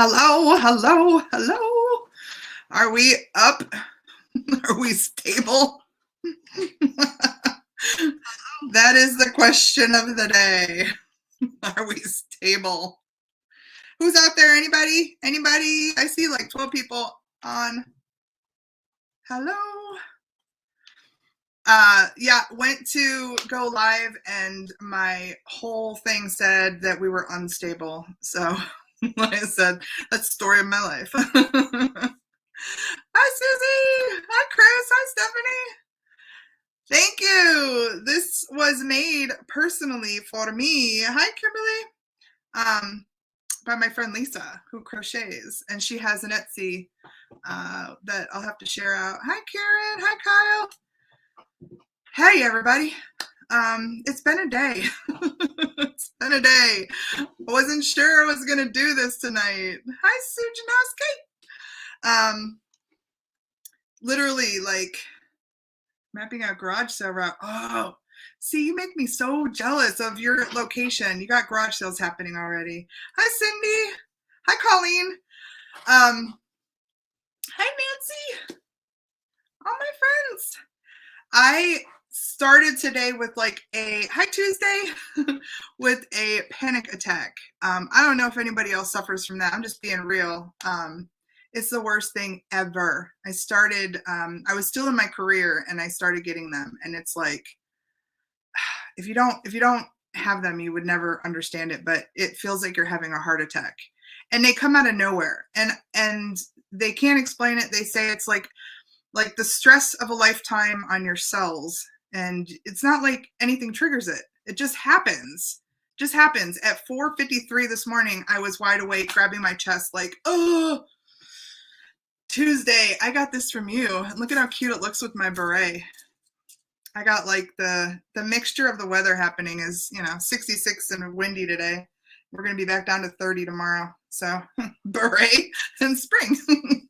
Hello, hello, hello. Are we up? Are we stable? That is the question of the day. Are we stable? Who's out there? Anybody? Anybody? I see like 12 people on. Hello. Yeah, went to go live and my whole thing said that we were unstable. So like I said, that's the story of my life. Hi, Susie. Hi, Chris. Hi, Stephanie. Thank you. This was made personally for me. Hi, Kimberly. By my friend Lisa, who crochets, and she has an Etsy that I'll have to share out. Hi, Karen. Hi, Kyle. Hey, everybody. It's been a day. It's been a day. I wasn't sure I was going to do this tonight. Hi, Sue Janowski. Literally, like, mapping out garage sale route. Oh, see, you make me so jealous of your location. You got garage sales happening already. Hi, Cindy. Hi, Colleen. Hi, Nancy. All my friends. I started today with like a hi Tuesday with a panic attack. I don't know if anybody else suffers from that. I'm just being real. It's the worst thing ever. I was still in my career and I started getting them, and it's like if you don't have them, you would never understand it, but it feels like you're having a heart attack. And they come out of nowhere, and they can't explain it. They say it's like the stress of a lifetime on your cells, and it's not like anything triggers it. It just happens. Just happens. At 4:53 this morning, I was wide awake, grabbing my chest like, oh, Tuesday, I got this from you. And look at how cute it looks with my beret. I got like the mixture of the weather happening is, 66 and windy today. We're going to be back down to 30 tomorrow. So beret and spring.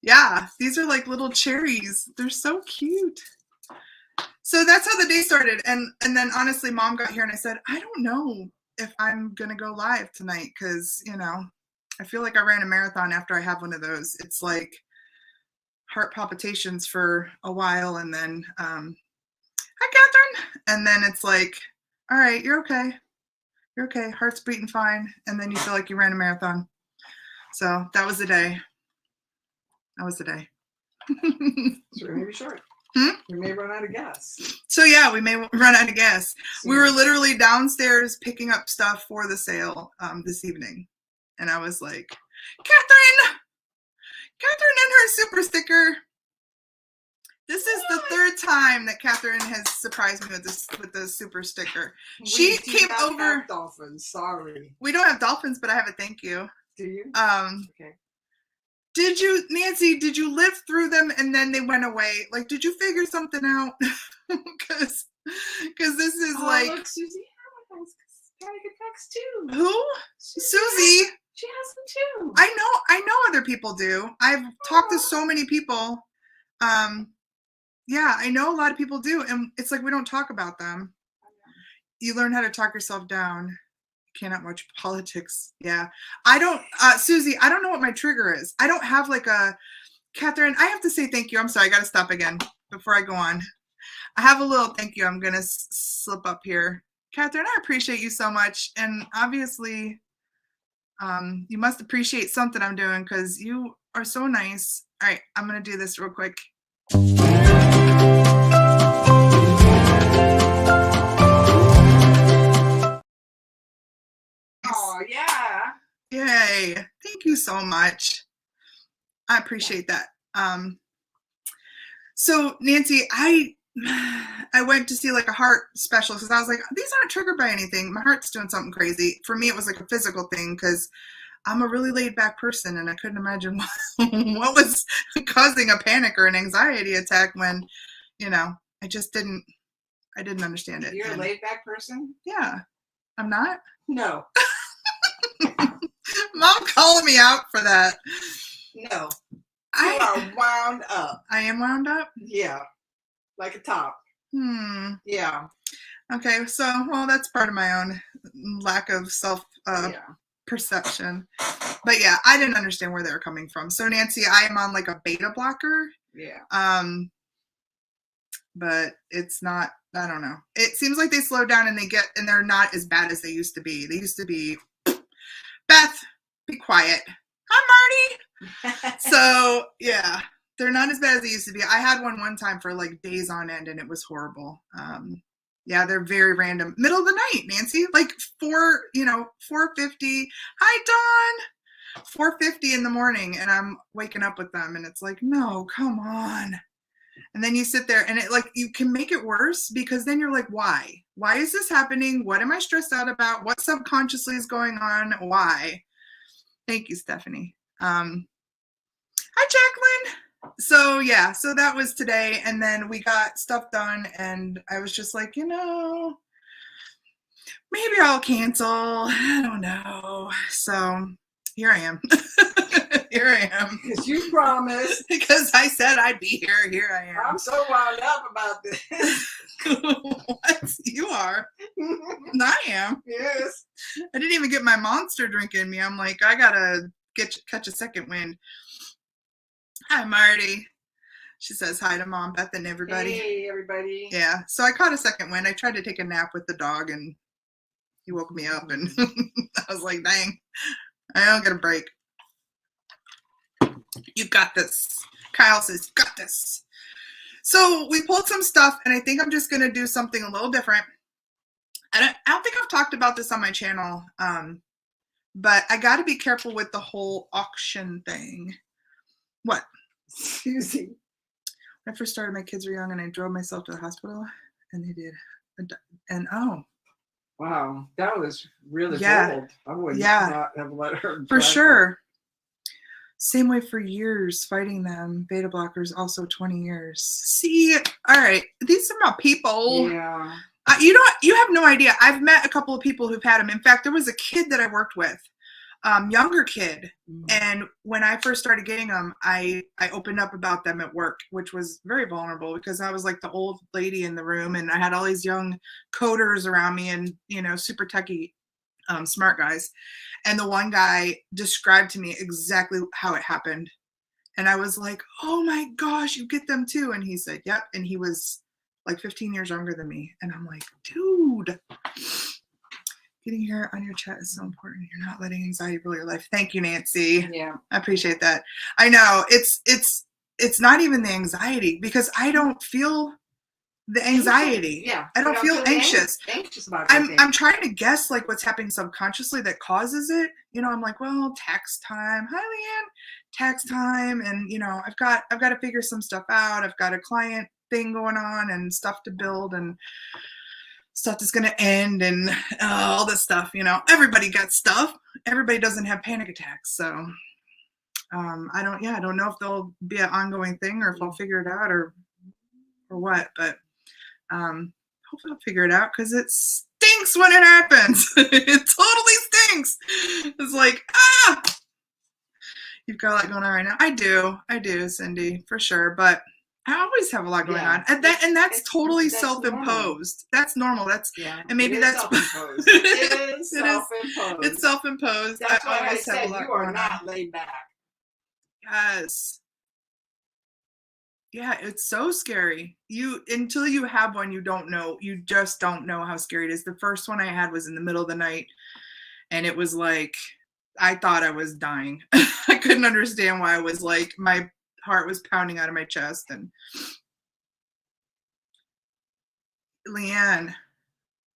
Yeah, these are like little cherries. They're so cute. So that's how the day started. And then honestly, Mom got here and I said, I don't know if I'm going to go live tonight because, I feel like I ran a marathon after I have one of those. It's like heart palpitations for a while, and then, hi, Catherine. And then it's like, all right, you're okay. You're okay. Heart's beating fine. And then you feel like you ran a marathon. So that was the day. That was the day. So maybe short. We may run out of gas. So yeah, we may run out of gas. We were literally downstairs picking up stuff for the sale this evening. And I was like, Catherine and her super sticker. This is the third time that Catherine has surprised me with the super sticker. She came over. Have dolphins. Sorry. We don't have dolphins, but I have a thank you. Do you? Okay. Did you, Nancy, did you live through them and then they went away? Like, did you figure something out? Because this is like. Look, Susie got a good text too. Who? Susie? She has them too. I know other people do. I've talked to so many people. Yeah, I know a lot of people do. And it's like we don't talk about them. You learn how to talk yourself down. Cannot watch politics. Yeah. I don't, Susie, I don't know what my trigger is. I don't have like a, Catherine, I have to say thank you. I'm sorry. I got to stop again before I go on. I have a little thank you. I'm going to slip up here. Catherine, I appreciate you so much. And obviously, you must appreciate something I'm doing because you are so nice. All right. I'm going to do this real quick. Oh, yeah. Yay. Thank you so much. I appreciate that. So Nancy, I went to see like a heart specialist because I was like, these aren't triggered by anything. My heart's doing something crazy. For me, it was like a physical thing because I'm a really laid back person and I couldn't imagine what was causing a panic or an anxiety attack when, I just didn't understand it. You're a laid back person? Yeah. I'm not? No. Mom calling me out for that. No. You are wound up. I am wound up? Yeah. Like a top. Yeah. Okay, so, well, that's part of my own lack of self perception. But yeah, I didn't understand where they were coming from. So Nancy, I am on like a beta blocker. Yeah. But it's not, I don't know. It seems like they slow down and they're not as bad as they used to be. They used to be, Beth, be quiet. Hi, Marty. So yeah, they're not as bad as they used to be. I had one time for like days on end and it was horrible. Yeah, they're very random. Middle of the night, Nancy, like 4:50. Hi, Dawn. 4:50 in the morning, and I'm waking up with them, and it's like, no, come on. And then you sit there, and it like you can make it worse because then you're like, why? Why is this happening? What am I stressed out about? What subconsciously is going on? Why? Thank you, Stephanie. Hi, Jacqueline. So yeah, so that was today, and then we got stuff done, and I was just like, maybe I'll cancel. I don't know. So here I am. Here I am. Because you promised. Because I said I'd be here. Here I am. I'm so wound up about this. What? You are. And I am. Yes. I didn't even get my monster drink in me. I'm like, I gotta catch a second wind. Hi, Marty. She says hi to Mom, Beth, and everybody. Hey, everybody. Yeah. So I caught a second wind. I tried to take a nap with the dog, and he woke me up, and I was like, dang, I don't get a break. You got this. Kyle says, got this. So we pulled some stuff, and I think I'm just going to do something a little different. I don't think I've talked about this on my channel, but I got to be careful with the whole auction thing. What? Susie. When I first started, my kids were young, and I drove myself to the hospital, and they did. And oh. Wow, that was really bold. I would not have let her. For sure. Same way for years, fighting them. Beta blockers, also 20 years. See, all right, these are my people. Yeah. You have no idea. I've met a couple of people who've had them. In fact, there was a kid that I worked with, younger kid. And when I first started getting them, I opened up about them at work, which was very vulnerable because I was like the old lady in the room and I had all these young coders around me and, super techie, smart guys. And the one guy described to me exactly how it happened. And I was like, oh my gosh, you get them too. And he said, yep. And he was like 15 years younger than me. And I'm like, dude, getting here on your chat is so important. You're not letting anxiety rule your life. Thank you, Nancy. Yeah. I appreciate that. I know it's not even the anxiety because I don't feel the anxiety. Yeah. I don't feel anxious. Anxious about everything. I'm trying to guess like what's happening subconsciously that causes it. I'm like, well, tax time. Hi, Leanne. Tax time. And I've got to figure some stuff out. I've got a client thing going on and stuff to build and stuff that's going to end and all this stuff. Everybody got stuff. Everybody doesn't have panic attacks. So I don't know if there'll be an ongoing thing or if I'll figure it out or what, but hopefully I'll figure it out because it stinks when it happens. It totally stinks. It's like, you've got a lot going on right now. I do, Cindy, for sure. But I always have a lot going on. And that's totally self-imposed. That's normal. And maybe that's self-imposed. It is self-imposed. It's self-imposed. That's why I said you are not laid back. Yes. Yeah, it's so scary. Until you have one, you don't know. You just don't know how scary it is. The first one I had was in the middle of the night, and it was like I thought I was dying. I couldn't understand why. I was like my heart was pounding out of my chest. And Leanne,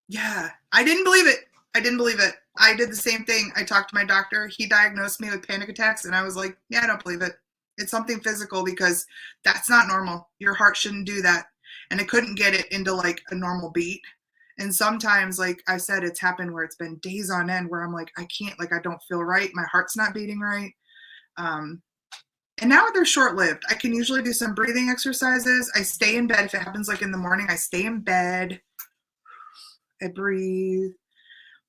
yeah, I didn't believe it. I did the same thing. I talked to my doctor. He diagnosed me with panic attacks, and I was like, yeah, I don't believe it. It's something physical because that's not normal. Your heart shouldn't do that. And I couldn't get it into like a normal beat. And sometimes, like I said, it's happened where it's been days on end where I'm like, I can't, like, I don't feel right. My heart's not beating right. And now they're short-lived. I can usually do some breathing exercises. I stay in bed. If it happens like in the morning, I stay in bed. I breathe.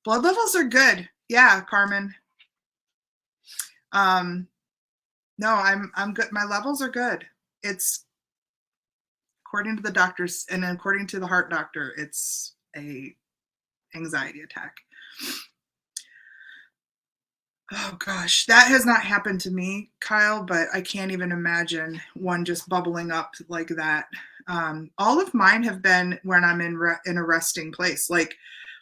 Blood levels are good. Yeah, Carmen. No, I'm good. My levels are good. It's according to the doctors and according to the heart doctor, it's a anxiety attack. Oh gosh, that has not happened to me, Kyle, but I can't even imagine one just bubbling up like that. All of mine have been when I'm in a resting place. Like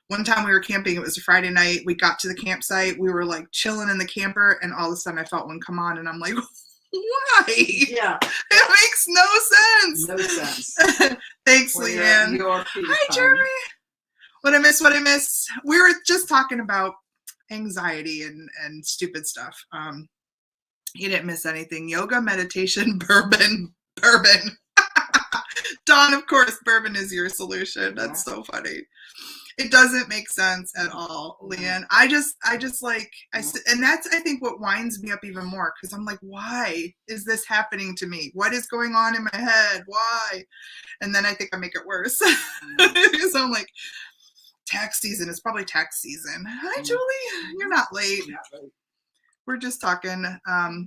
one time we were camping, it was a Friday night. We got to the campsite, we were like chilling in the camper, and all of a sudden I felt one come on, and I'm like, why? Yeah. It makes no sense. No sense. Thanks, Leanne. Hi, Jeremy. What I miss. We were just talking about anxiety and stupid stuff. You didn't miss anything. Yoga, meditation, bourbon. Dawn, of course, bourbon is your solution. That's so funny. It doesn't make sense at all, Leanne. I just like, and that's, I think, what winds me up even more, because I'm like, why is this happening to me? What is going on in my head? Why? And then I think I make it worse. So I'm like, tax season. It's probably tax season. Hi, Julie. You're not late. We're just talking. I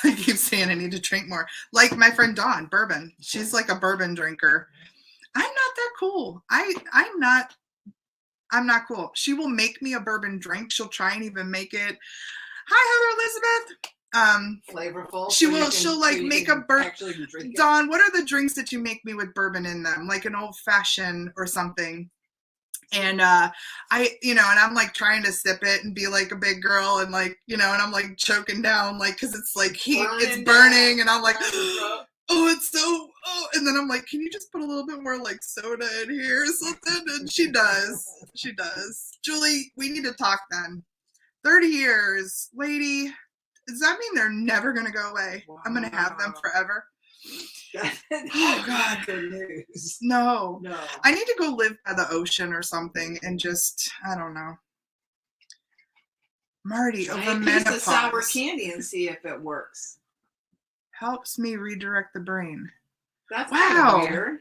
keep saying I need to drink more. Like my friend Dawn, bourbon. She's like a bourbon drinker. I'm not that cool. I'm not cool. She will make me a bourbon drink. She'll try and even make it. Hi, Heather Elizabeth. Flavorful. She'll like make a bourbon. Dawn, what are the drinks that you make me with bourbon in them? Like an old fashioned or something. And and I'm like trying to sip it and be like a big girl, and like, and I'm like choking down, like, cause it's like heat, it's burning, and I'm like, it's so, and then I'm like, can you just put a little bit more like soda in here or something? And she does. Julie, we need to talk then. 30 years, lady. Does that mean they're never going to go away? Wow. I'm going to have them forever. Oh God. Good news. No. I need to go live by the ocean or something and just, I don't know. Marty, over menopause. Use the sour candy and see if it works. Helps me redirect the brain. That's kind of weird.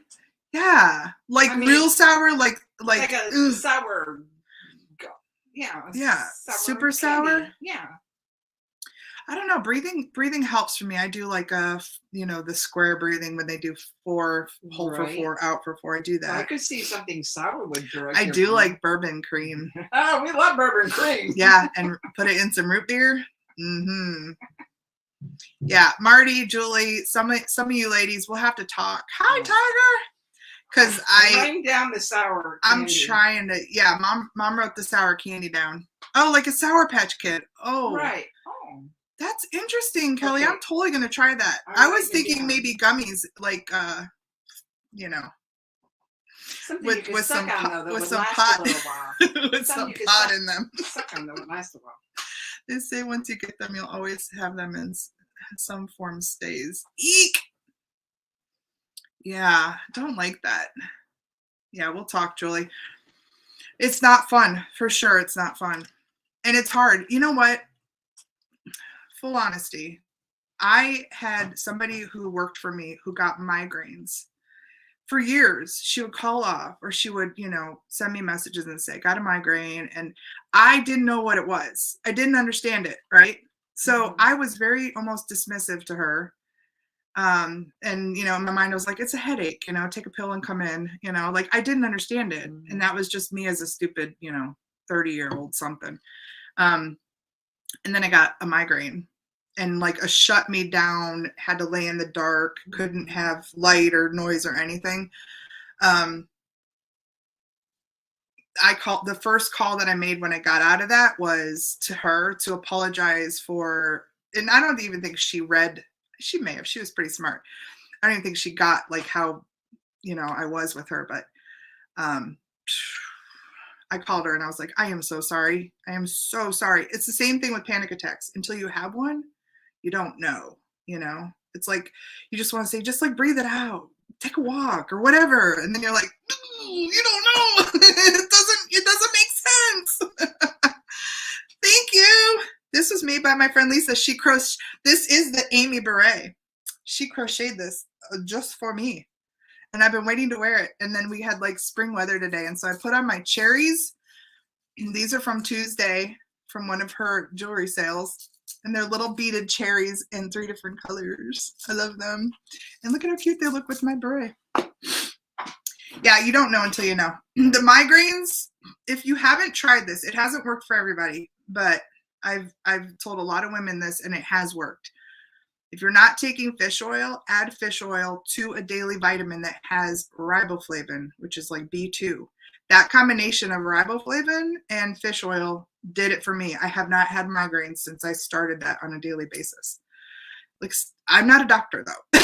Yeah. Like real sour, like a sour. Yeah. Super sour. Yeah. I don't know. Breathing helps for me. I do like the square breathing when they do 4, hold for 4, out for 4. I do that. So I could see something sour would direct. I do like bourbon cream. Oh, we love bourbon cream. Yeah, and put it in some root beer. Mm-hmm. Yeah, Marty, Julie, some of you ladies will have to talk. Hi, Tiger. Because writing down the sour candy. I'm trying to. Yeah, mom wrote the sour candy down. Oh, like a Sour Patch Kid. Oh, right. Oh. That's interesting, Kelly. Okay. I'm totally going to try that. I was thinking maybe gummies, like, with some pot with some pot in them. Suck on them, last a while. They say once you get them, you'll always have them in some form stays. Eek! Yeah, don't like that. Yeah, we'll talk, Julie. It's not fun. For sure, it's not fun. And it's hard. You know what? Full honesty, I had somebody who worked for me who got migraines. For years, she would call off, or she would, send me messages and say, got a migraine. And I didn't know what it was. I didn't understand it, right? So I was very almost dismissive to her. And, in my mind, I was like, it's a headache, take a pill and come in, like I didn't understand it. And that was just me as a stupid, 30-year-old something. And then I got a migraine, and like a shut me down, had to lay in the dark, couldn't have light or noise or anything. The first call that I made when I got out of that was to her to apologize for, and I don't even think she may have, she was pretty smart. I don't even think she got like how, I was with her, but, I called her and I was like, I am so sorry. I am so sorry. It's the same thing with panic attacks. Until you have one, you don't know, it's like, you just want to say, just like breathe it out, take a walk or whatever. And then you're like, you don't know. It doesn't make sense. Thank you. This was made by my friend Lisa. This is the Amy beret. She crocheted this just for me. And I've been waiting to wear it. And then we had like spring weather today. And so I put on my cherries. And these are from Tuesday from one of her jewelry sales. And they're little beaded cherries in 3 different colors. I love them. And look at how cute they look with my beret. Yeah, you don't know until you know. The migraines, if you haven't tried this, it hasn't worked for everybody, but I've told a lot of women this and it has worked. If you're not taking fish oil, add fish oil to a daily vitamin that has riboflavin, which is like B2. That combination of riboflavin and fish oil did it for me. I have not had migraines since I started that on a daily basis. Like, I'm not a doctor though.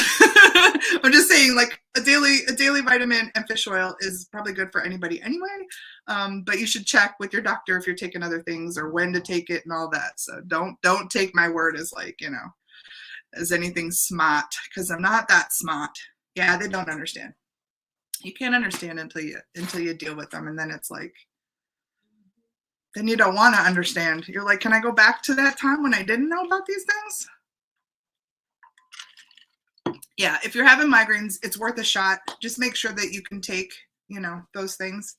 I'm just saying, like, a daily vitamin and fish oil is probably good for anybody anyway. But you should check with your doctor if you're taking other things or when to take it and all that. So don't take my word as like, you know, as anything smart, because I'm not that smart. Yeah, they don't understand. You can't understand until you deal with them, and then it's like, then you don't want to understand. You're like, can I go back to that time when I didn't know about these things? Yeah, if you're having migraines, it's worth a shot. Just make sure that you can take, you know, those things.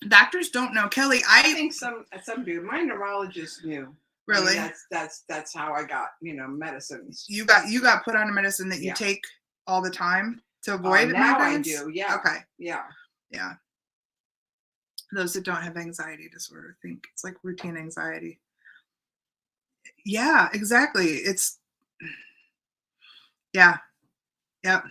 Doctors don't know. Kelly, I think some do. My neurologist knew. Really? I mean, that's how I got, you know, medicines. You got put on a medicine that you take all the time to avoid now migraines? I do, yeah. Okay. Yeah. Yeah. Those that don't have anxiety disorder think it's like routine anxiety. Yeah, exactly. It's, yeah. Yep.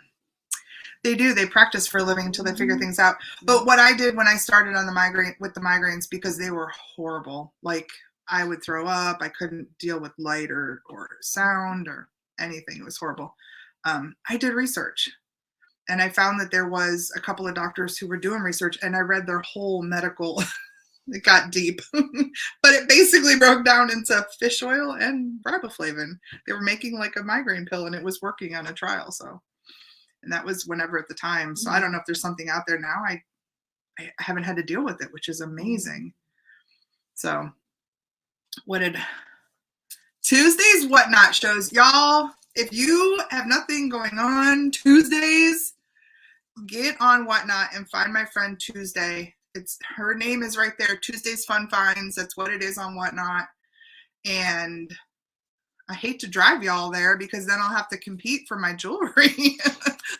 They do. They practice for a living until they figure things out. But what I did when I started on the migraines, because they were horrible, like I would throw up. I couldn't deal with light or sound or anything. It was horrible. I did research. And I found that there was a couple of doctors who were doing research, and I read their whole medical. It got deep, but it basically broke down into fish oil and riboflavin. They were making like a migraine pill, and it was working on a trial. So, and that was whenever at the time. So I don't know if there's something out there now. I haven't had to deal with it, which is amazing. So, what did Tuesday's Whatnot shows, y'all? If you have nothing going on Tuesdays, get on Whatnot and find my friend Tuesday. Her name is right there, Tuesday's Fun Finds. That's what it is on Whatnot. And I hate to drive y'all there because then I'll have to compete for my jewelry.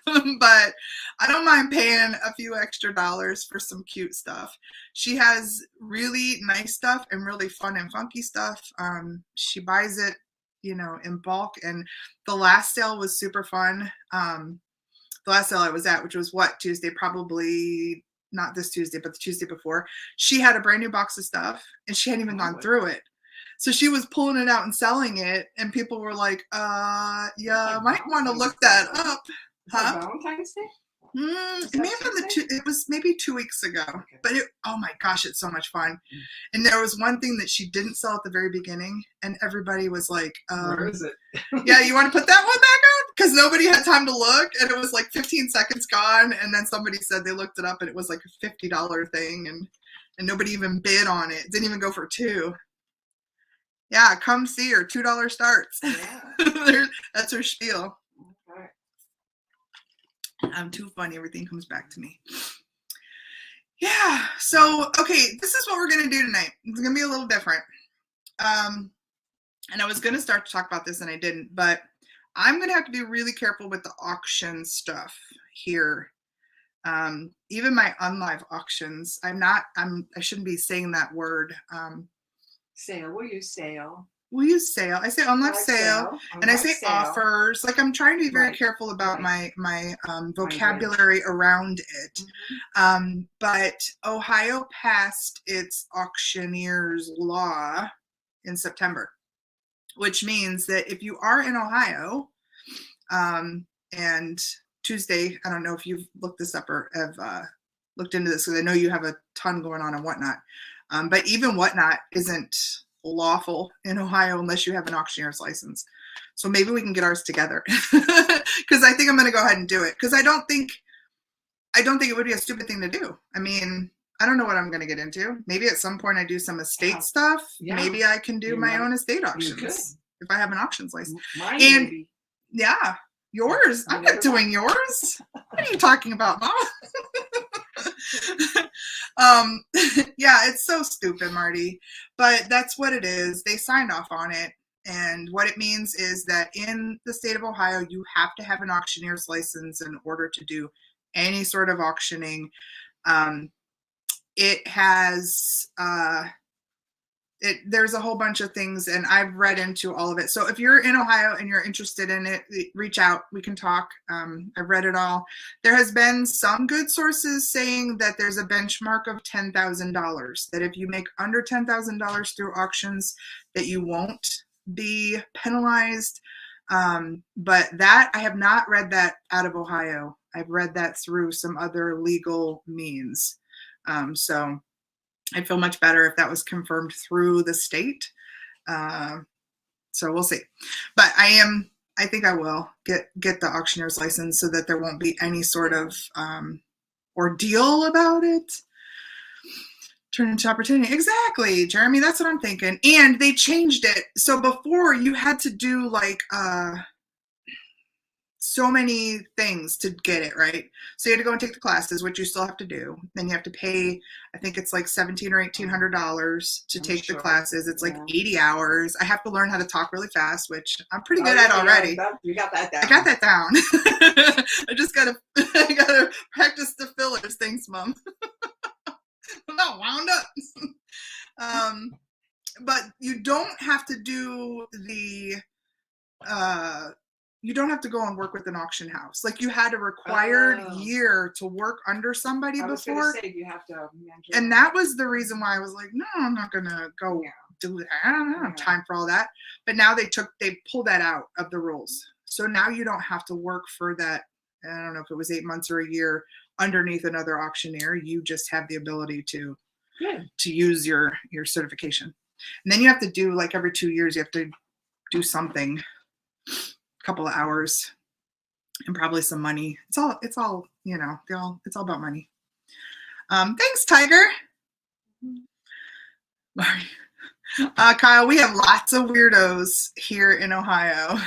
But I don't mind paying a few extra dollars for some cute stuff. She has really nice stuff and really fun and funky stuff. She buys it, you know, in bulk. And the last sale was super fun. The last sale I was at, which was Tuesday, probably not this Tuesday, but the Tuesday before, she had a brand new box of stuff and she hadn't even gone through it. So she was pulling it out and selling it, and people were like, yeah, might want to look that up. Huh? Valentine's Day? It was maybe 2 weeks ago, but oh my gosh, it's so much fun. And there was one thing that she didn't sell at the very beginning, and everybody was like, where is it? Yeah, you want to put that one back on? Because nobody had time to look, and it was like 15 seconds gone, and then somebody said they looked it up, and it was like a $50 thing, and nobody even bid on it. It didn't even go for $2. Yeah, come see her. $2 starts. Yeah. That's her spiel. Okay. I'm too funny. Everything comes back to me. Yeah. So, okay, this is what we're going to do tonight. It's going to be a little different. And I was going to start to talk about this and I didn't, but I'm going to have to be really careful with the auction stuff here. Even my unlive auctions, I shouldn't be saying that word. Sale. We'll use sale. We use sale. I say unlive sale, and I say sale. Offers. Like, I'm trying to be very careful about my vocabulary around it. But Ohio passed its auctioneer's law in September, which means that if you are in Ohio, and Tuesday, I don't know if you've looked this up or have looked into this, because I know you have a ton going on Whatnot. But even Whatnot isn't lawful in Ohio unless you have an auctioneer's license. So maybe we can get ours together, because I think I'm going to go ahead and do it, because I don't think it would be a stupid thing to do. I mean, I don't know what I'm going to get into. Maybe at some point I do some estate stuff. Yeah. Maybe I can do my own estate auctions if I have an auctions license. Mine, and maybe. Yeah, yours. I'm not doing yours. What are you talking about, Mom? Yeah, it's so stupid, Marty, but that's what it is. They signed off on it, and what it means is that in the state of Ohio, you have to have an auctioneer's license in order to do any sort of auctioning. it has, there's a whole bunch of things, and I've read into all of it. So if you're in Ohio and you're interested in it, reach out. We can talk. I've read it all. There has been some good sources saying that there's a benchmark of $10,000, that if you make under $10,000 through auctions, that you won't be penalized. But that, I have not read that out of Ohio. I've read that through some other legal means. So I'd feel much better if that was confirmed through the state. So we'll see. But I think I will get the auctioneer's license so that there won't be any sort of ordeal about it. Turn into opportunity. Exactly, Jeremy. That's what I'm thinking. And they changed it. So before you had to do like so many things to get it, right? So you had to go and take the classes, which you still have to do. Then you have to pay, I think it's like $1,700 or $1,800 to take the classes. It's like 80 hours. I have to learn how to talk really fast, which I'm pretty good at already. You got that down. I got that down. I just gotta practice the fillers. Thanks, Mom. I'm not wound up. But you don't have to do the you don't have to go and work with an auction house. Like you had a required year to work under somebody before. Say you have to and that was the reason why I was like, no, I'm not gonna go do that. I don't have time for all that. But now they pulled that out of the rules. So now you don't have to work for that. I don't know if it was 8 months or a year underneath another auctioneer. You just have the ability to use your certification. And then you have to do, like, every 2 years, you have to do something. Couple of hours and probably some money. It's all it's all about money. Thanks, Tiger. Kyle, we have lots of weirdos here in Ohio.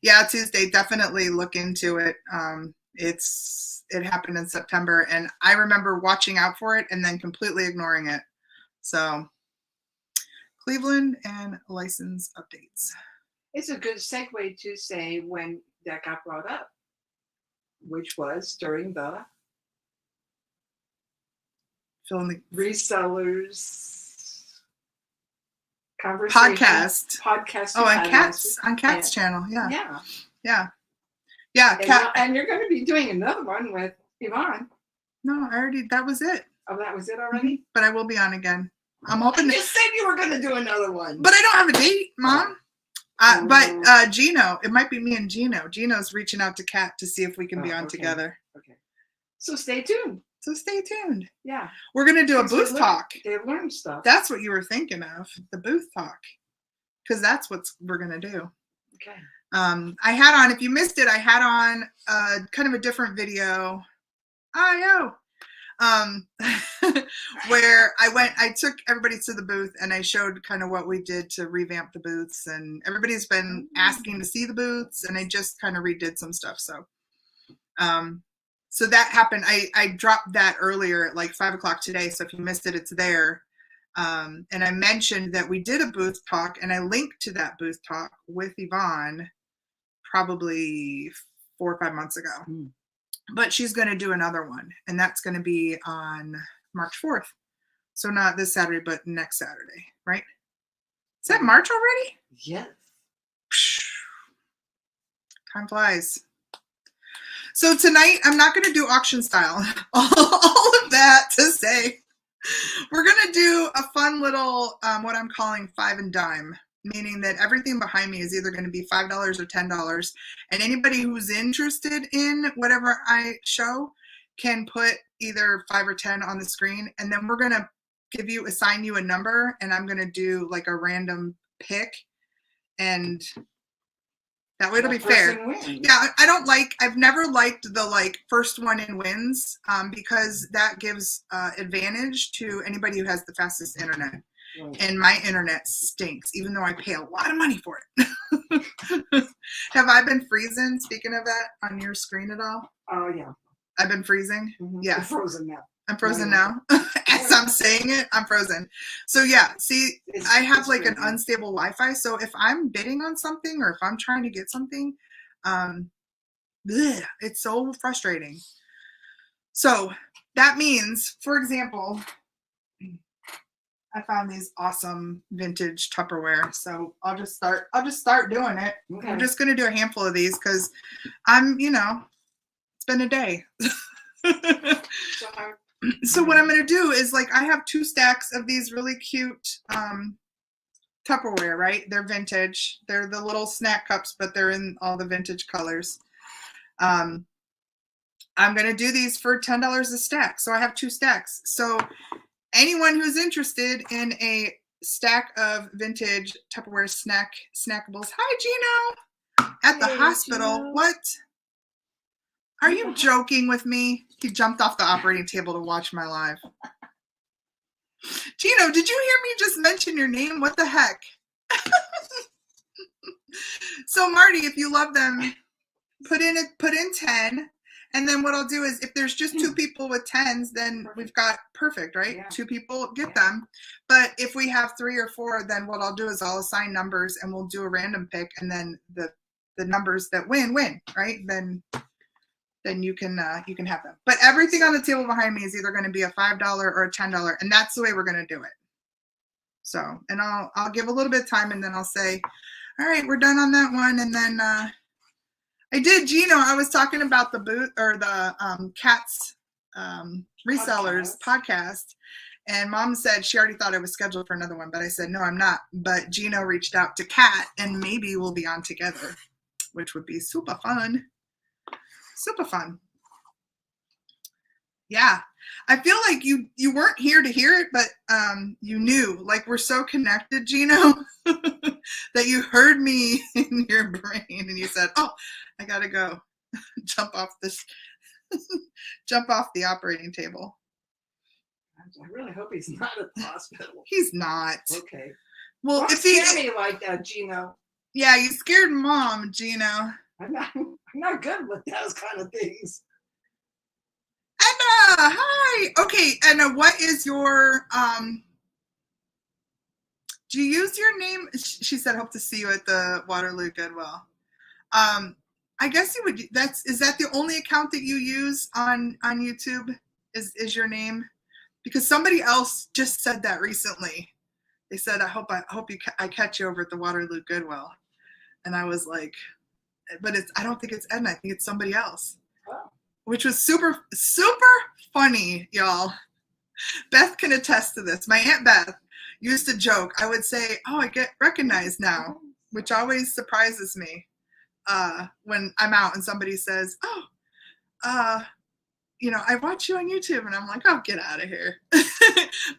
Yeah, Tuesday, definitely look into it. It happened in September, and I remember watching out for it and then completely ignoring it. So Cleveland and license updates. It's a good segue to say when that got brought up, which was during the resellers conversation podcast. Oh, on Kat's channel. Yeah. And you're going to be doing another one with Yvonne. No, that was it. Oh, that was it already? But I will be on again. I'm hoping. You said you were going to do another one. But I don't have a date, Mom. But Gino, it might be me and Gino. Gino's reaching out to Kat to see if we can be on together. Okay. So stay tuned. Yeah. We're going to do a booth talk. They've learned stuff. That's what you were thinking of, the booth talk. Because that's what we're going to do. Okay. I had on, if you missed it, I had on kind of a different video. Where I took everybody to the booth and I showed kind of what we did to revamp the booths, and everybody's been asking to see the booths, and I just kind of redid some stuff. So that happened. I dropped that earlier at like 5 o'clock today. So if you missed it, it's there. And I mentioned that we did a booth talk, and I linked to that booth talk with Yvonne probably 4 or 5 months ago. But she's going to do another one, and that's going to be on March 4th. So not this Saturday, but next Saturday, right? Is that March already? Yes. Time flies. So tonight, I'm not going to do auction style. All of that to say, we're going to do a fun little, what I'm calling 5 and dime. Meaning that everything behind me is either going to be $5 or $10. And anybody who's interested in whatever I show can put either 5 or 10 on the screen. And then we're going to assign you a number, and I'm going to do like a random pick. And that way it'll be fair. Yeah, I've never liked the like first one in wins because that gives advantage to anybody who has the fastest internet. And my internet stinks, even though I pay a lot of money for it. Have I been freezing, speaking of that, on your screen at all? Oh, yeah. I've been freezing? Yeah. I'm frozen now. I'm frozen now? As I'm saying it, I'm frozen. So, yeah, see, I have like an unstable Wi-Fi. So if I'm bidding on something or if I'm trying to get something, it's so frustrating. So that means, for example, I found these awesome vintage Tupperware. So I'll just start doing it. Okay. I'm just going to do a handful of these because it's been a day. So what I'm going to do is like, I have 2 stacks of these really cute Tupperware, right? They're vintage. They're the little snack cups, but they're in all the vintage colors. I'm going to do these for $10 a stack. So I have 2 stacks. So anyone who's interested in a stack of vintage Tupperware snackables. Hi, Gino. At the hospital. Gino. What? Are you joking with me? He jumped off the operating table to watch my live. Gino, did you hear me just mention your name? What the heck? So Marty, if you love them, put in 10. And then what I'll do is if there's just 2 people with 10s, then we've got perfect, right? Yeah. 2 people get them. But if we have 3 or 4, then what I'll do is I'll assign numbers and we'll do a random pick, and then the numbers that win, right? Then you can have them. But everything on the table behind me is either going to be a $5 or a $10, and that's the way we're going to do it. So, and I'll give a little bit of time, and then I'll say, all right, we're done on that one, and then I did, Gino. I was talking about the booth or the Cats resellers podcast, and Mom said she already thought I was scheduled for another one, but I said no, I'm not. But Gino reached out to Kat, and maybe we'll be on together, which would be super fun. Super fun. Yeah, I feel like you weren't here to hear it, but you knew. Like, we're so connected, Gino, that you heard me in your brain, and you said, "Oh, I gotta go jump off the operating table." I really hope he's not at the hospital. He's not. Okay. Well, Don't if he scare me like that, Gino. Yeah, you scared Mom, Gino. I'm not good with those kind of things. Anna, hi. Okay, Anna, what is your do you use your name? She said, "Hope to see you at the Waterloo Goodwill." I guess you would. Is that the only account that you use on YouTube? Is your name? Because somebody else just said that recently. They said, "I hope I catch you over at the Waterloo Goodwill," and I was like, "But I don't think it's Edna. I think it's somebody else." Oh. Which was super, super funny, y'all. Beth can attest to this. My Aunt Beth used to joke. I would say, "Oh, I get recognized now," which always surprises me when I'm out and somebody says, "Oh, I watch you on YouTube," and I'm like, "Oh, get out of here."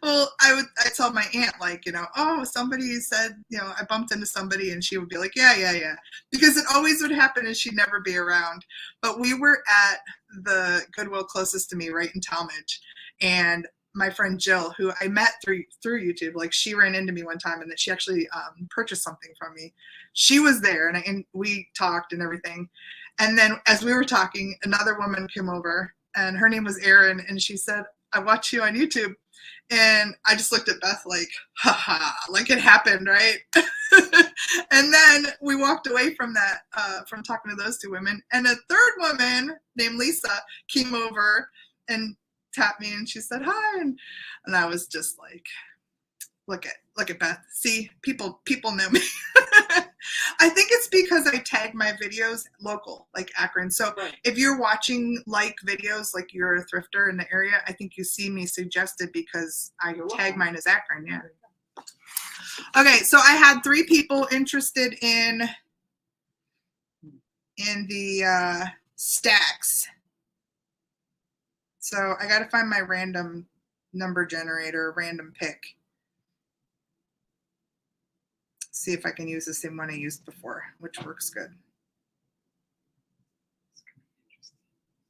Well, I tell my aunt, like, "Oh, somebody said, I bumped into somebody," and she would be like, yeah, because it always would happen and she'd never be around. But we were at the Goodwill closest to me, right in Talmadge, and my friend Jill, who I met through YouTube, like, she ran into me one time and then she actually purchased something from me. She was there and we talked and everything. And then as we were talking, another woman came over and her name was Erin, and she said, "I watch you on YouTube." And I just looked at Beth like, haha, like it happened, right? And then we walked away from that, from talking to those 2 women. And a third woman named Lisa came over and tapped me and she said, "Hi." And I was just like, look at Beth. See, people know me. I think it's because I tag my videos local, like Akron. So Right. If you're watching videos, like you're a thrifter in the area, I think you see me suggested because I tag mine as Akron. Yeah. Okay, so I had 3 people interested in the stacks. So I got to find my random number generator, random pick. See if I can use the same one I used before, which works good.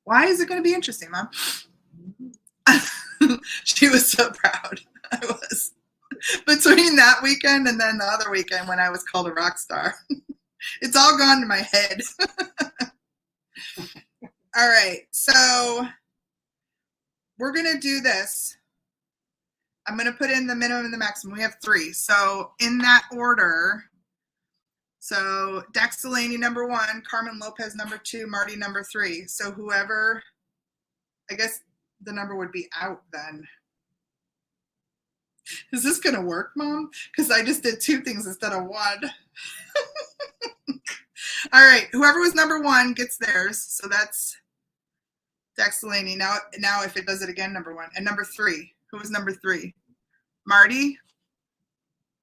Why is it going to be interesting, Mom? She was so proud. I was. Between that weekend and then the other weekend when I was called a rock star. It's all gone to my head. All right, so we're going to do this. I'm going to put in the minimum and the maximum. We have 3. So in that order, so Dax Delaney, number 1, Carmen Lopez, number 2, Marty, number 3. So whoever, I guess the number would be out then. Is this gonna work, Mom? Because I just did 2 things instead of 1. All right, whoever was number 1 gets theirs. So that's Dexalani. Now if it does it again, number 1. And number 3. Who was number 3? Marty?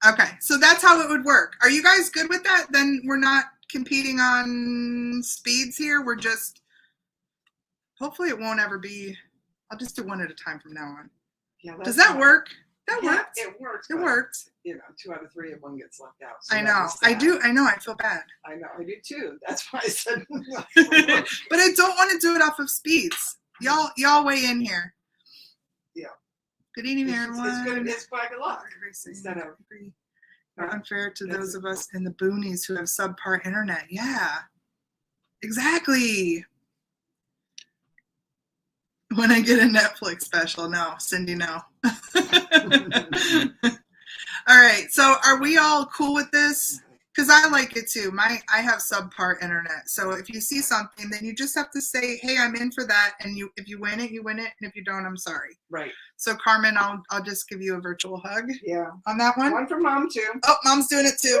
Okay, so that's how it would work. Are you guys good with that? Then we're not competing on speeds here. We're just, hopefully it won't ever be, I'll just do 1 at a time from now on. Yeah, does that work? That yeah, works. It works. It works. 2 out of 3 of 1 gets left out. So I know. I do. I know. I feel bad. I know. I do too. That's why I said. But I don't want to do it off of speeds. Y'all weigh in here. Yeah. Good evening, everyone. It's good. It's quite a lot. Instead of unfair to those of us in the boonies who have subpar internet. Yeah. Exactly. When I get a Netflix special. No, Cindy, no. All right. So are we all cool with this? Because I like it too. I have subpar internet. So if you see something, then you just have to say, hey, I'm in for that. And if you win it, you win it. And if you don't, I'm sorry. Right. So Carmen, I'll just give you a virtual hug. Yeah. On that one. One for Mom too. Oh, Mom's doing it too.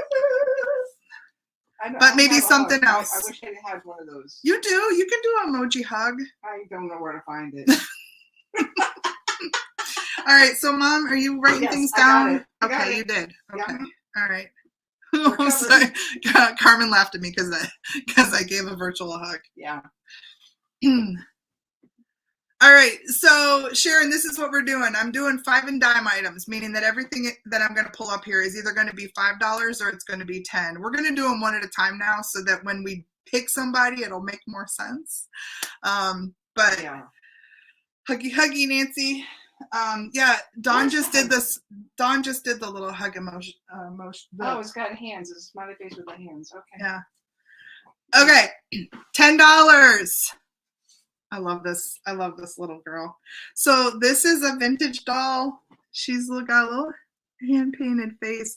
I know, but maybe something else. I wish I had one of those. You do. You can do an emoji hug. I don't know where to find it. All right. So, Mom, are you writing things down? I got it. You did. Okay. Yeah. All right. Oh, sorry. Carmen laughed at me because I gave a virtual hug. Yeah. All right. So, Sharon, this is what we're doing. I'm doing 5 and dime items, meaning that everything that I'm going to pull up here is either going to be $5 or it's going to be 10. We're going to do them 1 at a time now so that when we pick somebody, it'll make more sense. But yeah. Huggy, Nancy. Yeah, Dawn just did this. Dawn just did the little hug emotion. Oh, it's got hands. It's a smiley face with the hands. Okay. Yeah. Okay. $10. I love this. I love this little girl. So this is a vintage doll. She's got a little hand painted face,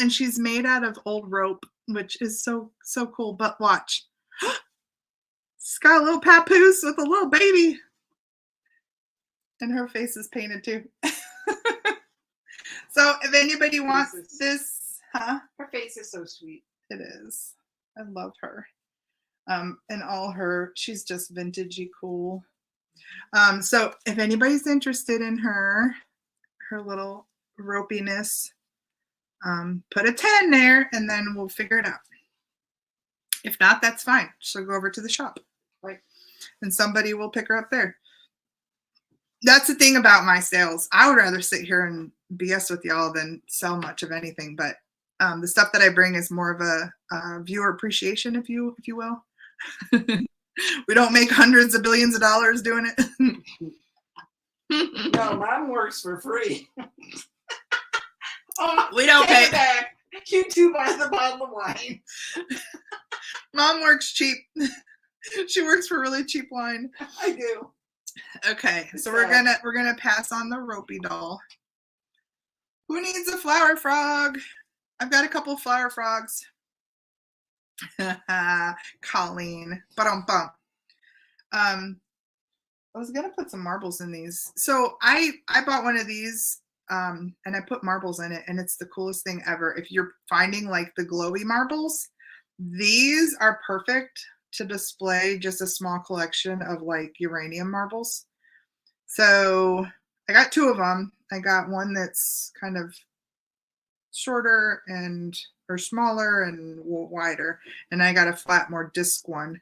and she's made out of old rope, which is so cool. But watch, she's got a little papoose with a little baby. And her face is painted too. So if anybody wants this, huh? Her face is so sweet. It is. I love her. And all her, she's just vintagey cool. So if anybody's interested in her little ropiness, put a 10 there and then we'll figure it out. If not, that's fine. She'll go over to the shop. Right. And somebody will pick her up there. That's the thing about my sales. I would rather sit here and BS with y'all than sell much of anything. But the stuff that I bring is more of a viewer appreciation, if you will. We don't make hundreds of billions of dollars doing it. No, Mom works for free. We don't pay. It back. You two buy the bottle of wine. Mom works cheap. She works for really cheap wine. I do. Okay, so we're gonna pass on the ropey doll. Who needs a flower frog? I've got a couple of flower frogs. Colleen. Ba-dum-bum. I was gonna put some marbles in these. So I bought one of these and I put marbles in it, and it's the coolest thing ever. If you're finding like the glowy marbles, these are perfect to display just a small collection of like uranium marbles. So I got 2 of them. I got one that's kind of shorter or smaller and wider, and I got a flat, more disc one.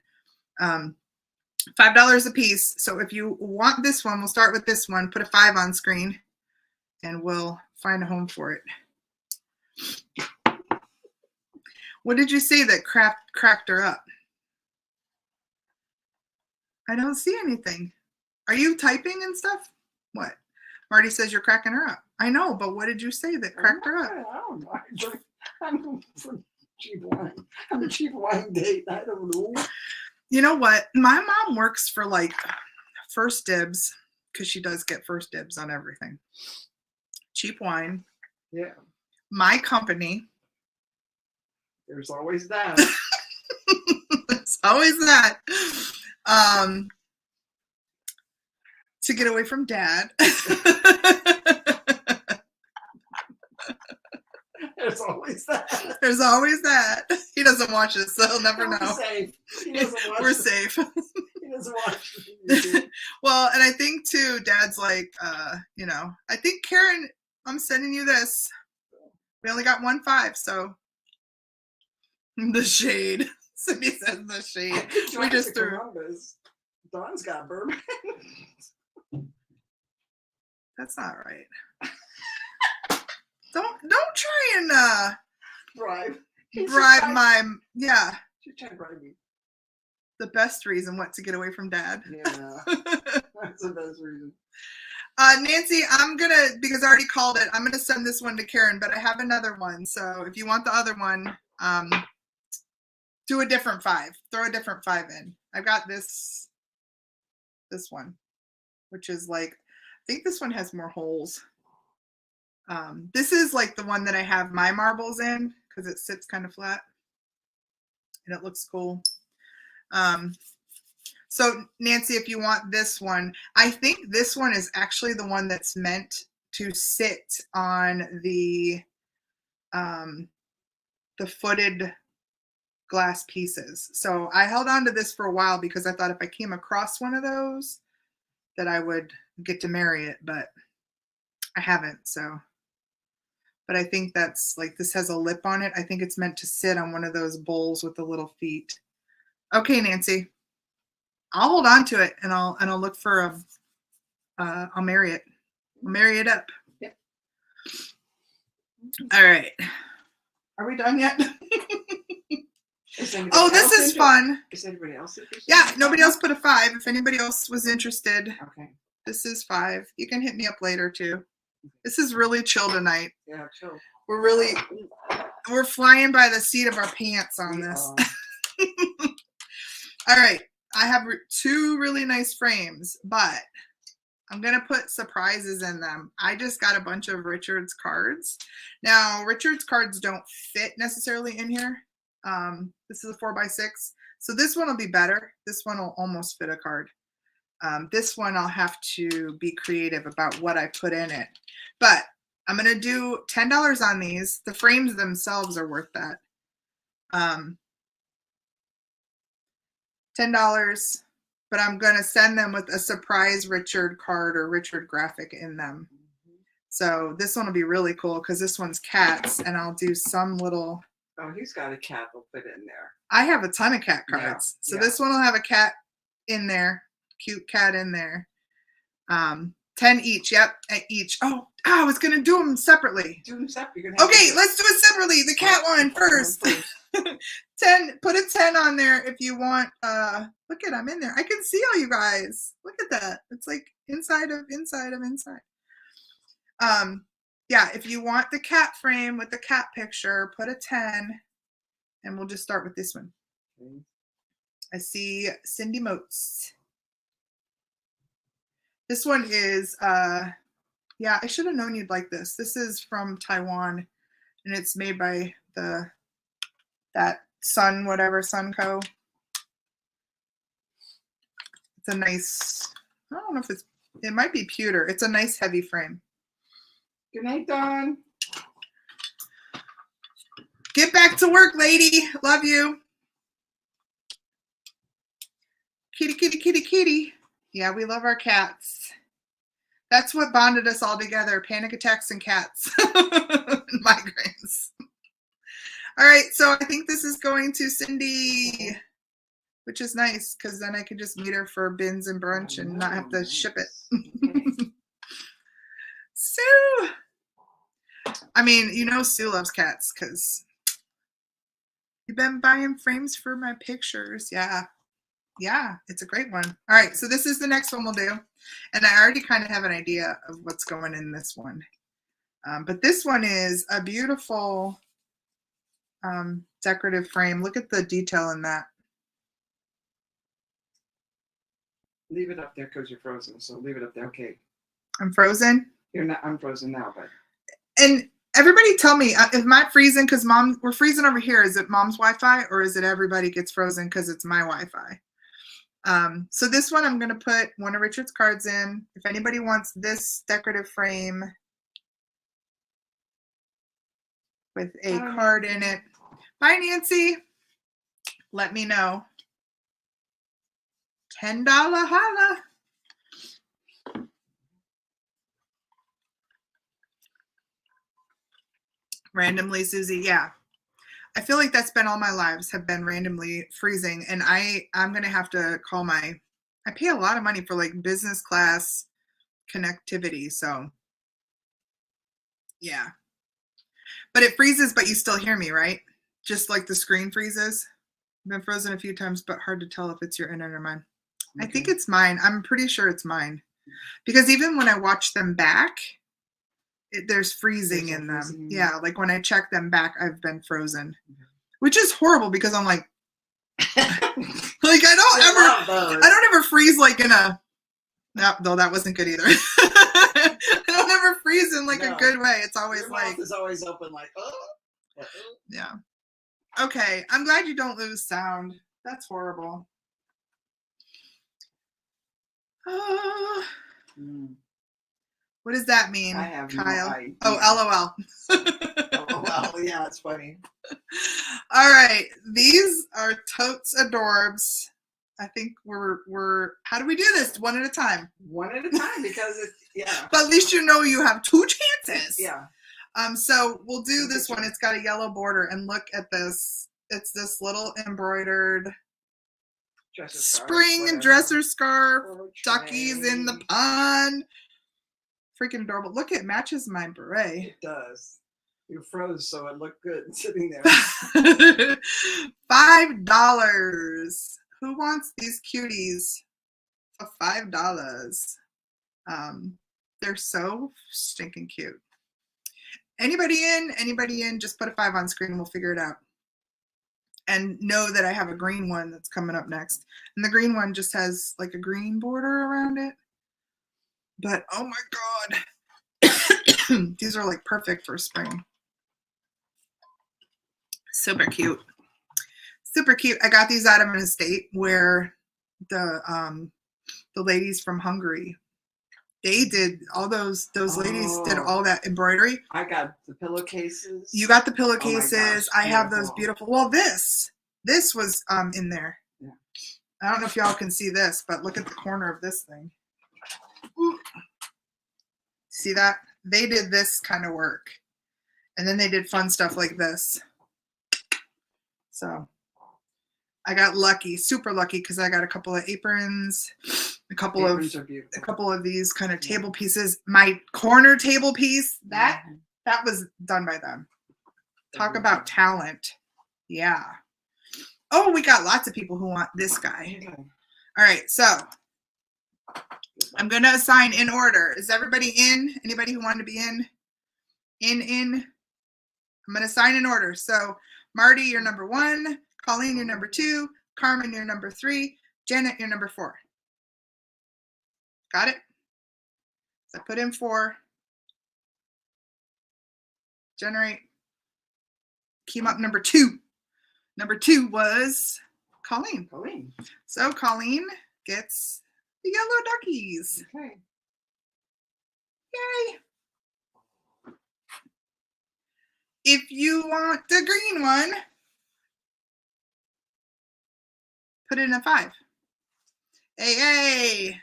$5 a piece. So if you want this one, we'll start with this one. Put a 5 on screen, and we'll find a home for it. What did you say that cracked her up? I don't see anything. Are you typing and stuff? What? Marty says you're cracking her up. I know, but what did you say that cracked her up? I don't know. I'm from cheap wine. I'm a cheap wine date. I don't know. You know what? My mom works for like First Dibs, because she does get first dibs on everything. Cheap wine. Yeah. My company. There's always that. There's always that. to get away from Dad. There's always that. There's always that. He doesn't watch it, so he'll never We're know. safe. He doesn't watch We're it. safe. He doesn't watch it. Well, and I think too, Dad's like, you know, I think Karen, I'm sending you this. We only got 1.5, so the shade. Cindy says the shade. We just threw. Columbus. Dawn's got bourbon. That's not right. Don't try and bribe my yeah. She's trying to bribe me. The best reason what to get away from Dad. Yeah, that's the best reason. Nancy, I'm gonna, because I already called it, I'm gonna send this one to Karen, but I have another one. So if you want the other one, do a different 5. Throw a different 5 in. I've got this one, which is like, I think this one has more holes. This is like the one that I have my marbles in because it sits kind of flat and it looks cool. So Nancy, if you want this one, I think this one is actually the one that's meant to sit on the footed glass pieces. So I held on to this for a while because I thought if I came across one of those that I would get to marry it, but I haven't. So, but I think that's like, this has a lip on it. I think it's meant to sit on one of those bowls with the little feet. Okay, Nancy, I'll hold on to it and I'll look for I'll marry it. I'll marry it up. Yep. All right. Are we done yet? Oh, this is fun. Is anybody else interested? Yeah, nobody else put a 5. If anybody else was interested, okay. This is 5. You can hit me up later too. This is really chill tonight. Yeah, chill. We're flying by the seat of our pants on this. All right, I have 2 really nice frames, but I'm gonna put surprises in them. I just got a bunch of Richard's cards. Now, Richard's cards don't fit necessarily in here. This is a 4x6, so this one will be better. This one will almost fit a card. This one I'll have to be creative about what I put in it. But I'm going to do $10 on these. The frames themselves are worth that. $10, but I'm going to send them with a surprise Richard card or Richard graphic in them. So this one will be really cool because this one's cats, and I'll do some little... Oh, he's got a cat. We'll put it in there. I have a ton of cat cards. Yeah, so this one will have a cat in there. Cute cat in there. 10 each. Yep, each. Oh, I was gonna do them separately. Do them separately. Okay, let's do it separately. The cat one first. 10. Put a 10 on there if you want. Look at, I'm in there. I can see all you guys. Look at that. It's like inside of inside. Yeah, if you want the cat frame with the cat picture, put a 10, and we'll just start with this one. Okay. I see Cindy Moats. This one is, yeah, I should have known you'd like this. This is from Taiwan, and it's made by that Sunco. It's a nice, I don't know if it might be pewter. It's a nice heavy frame. Good night, Dawn. Get back to work, lady. Love you. Kitty, kitty, kitty, kitty. Yeah, we love our cats. That's what bonded us all together. Panic attacks and cats. And migraines. All right, so I think this is going to Cindy, which is nice because then I can just meet her for bins and brunch and not have to ship it. Sue. I mean, you know Sue loves cats because you've been buying frames for my pictures. Yeah. Yeah, it's a great one. All right, so this is the next one we'll do. And I already kind of have an idea of what's going in this one. But this one is a beautiful decorative frame. Look at the detail in that. Leave it up there because you're frozen, so leave it up there. Okay. I'm frozen? You're not. I'm frozen now, but. And everybody tell me, is Matt freezing because we're freezing over here. Is it mom's Wi-Fi or is it everybody gets frozen because it's my Wi-Fi? So this one, I'm going to put one of Richard's cards in. If anybody wants this decorative frame with a card in it, bye, Nancy. Let me know. $10 holla. Randomly, Susie. Yeah. I feel like that's been all my lives have been randomly freezing. And I'm going to have to call I pay a lot of money for like business class connectivity. So yeah. But it freezes, but you still hear me, right? Just like the screen freezes. I've been frozen a few times, but hard to tell if it's your internet or mine. Okay. I think it's mine. I'm pretty sure it's mine. Because even when I watch them back, there's freezing in them. Freezing. Yeah, like when I check them back, I've been frozen. Which is horrible because I'm like, like I don't ever freeze like in a, no, though that wasn't good either. I don't ever freeze in like a good way. It's always your mouth is always open like, oh. Yeah. Okay, I'm glad you don't lose sound. That's horrible. What does that mean, I have Kyle? No idea. Oh, LOL. LOL, yeah, it's funny. All right, these are totes adorbs. I think we're. How do we do this? One at a time. One at a time because it's But at least you know you have 2 chances. Yeah. So we'll do this one. It's got a yellow border, and look at this. It's this little embroidered spring dresser scarf. Duckies in the pond. Freaking adorable. Look, it matches my beret. It does. You froze, so it looked good sitting there. $5. Who wants these cuties for $5? They're so stinking cute. Anybody in? Anybody in? Just put a 5 on screen and we'll figure it out. And know that I have a green one that's coming up next. And the green one just has like a green border around it. But oh my God, these are like perfect for spring. Super cute. Super cute. I got these out of an estate where the ladies from Hungary, they did all those ladies did all that embroidery. I got the pillowcases. You got the pillowcases. I have those beautiful. Well, this was in there. Yeah. I don't know if y'all can see this, but look at the corner of this thing. Ooh. See that? They did this kind of work. And then they did fun stuff like this. So I got lucky, super lucky, because I got a couple of aprons, a couple of these kind of table pieces. My corner table piece, that was done by them. Talk about talent. Yeah. Oh, we got lots of people who want this guy. All right, so I'm going to assign in order. Is everybody in? Anybody who wanted to be in? In. I'm going to assign in order. So Marty, you're number 1. Colleen, you're number 2. Carmen, you're number 3. Janet, you're number 4. Got it? So I put in 4. Generate. Came up number 2. Number 2 was Colleen. So Colleen gets the yellow duckies. Okay. Yay. If you want the green one, put it in a 5. Hey.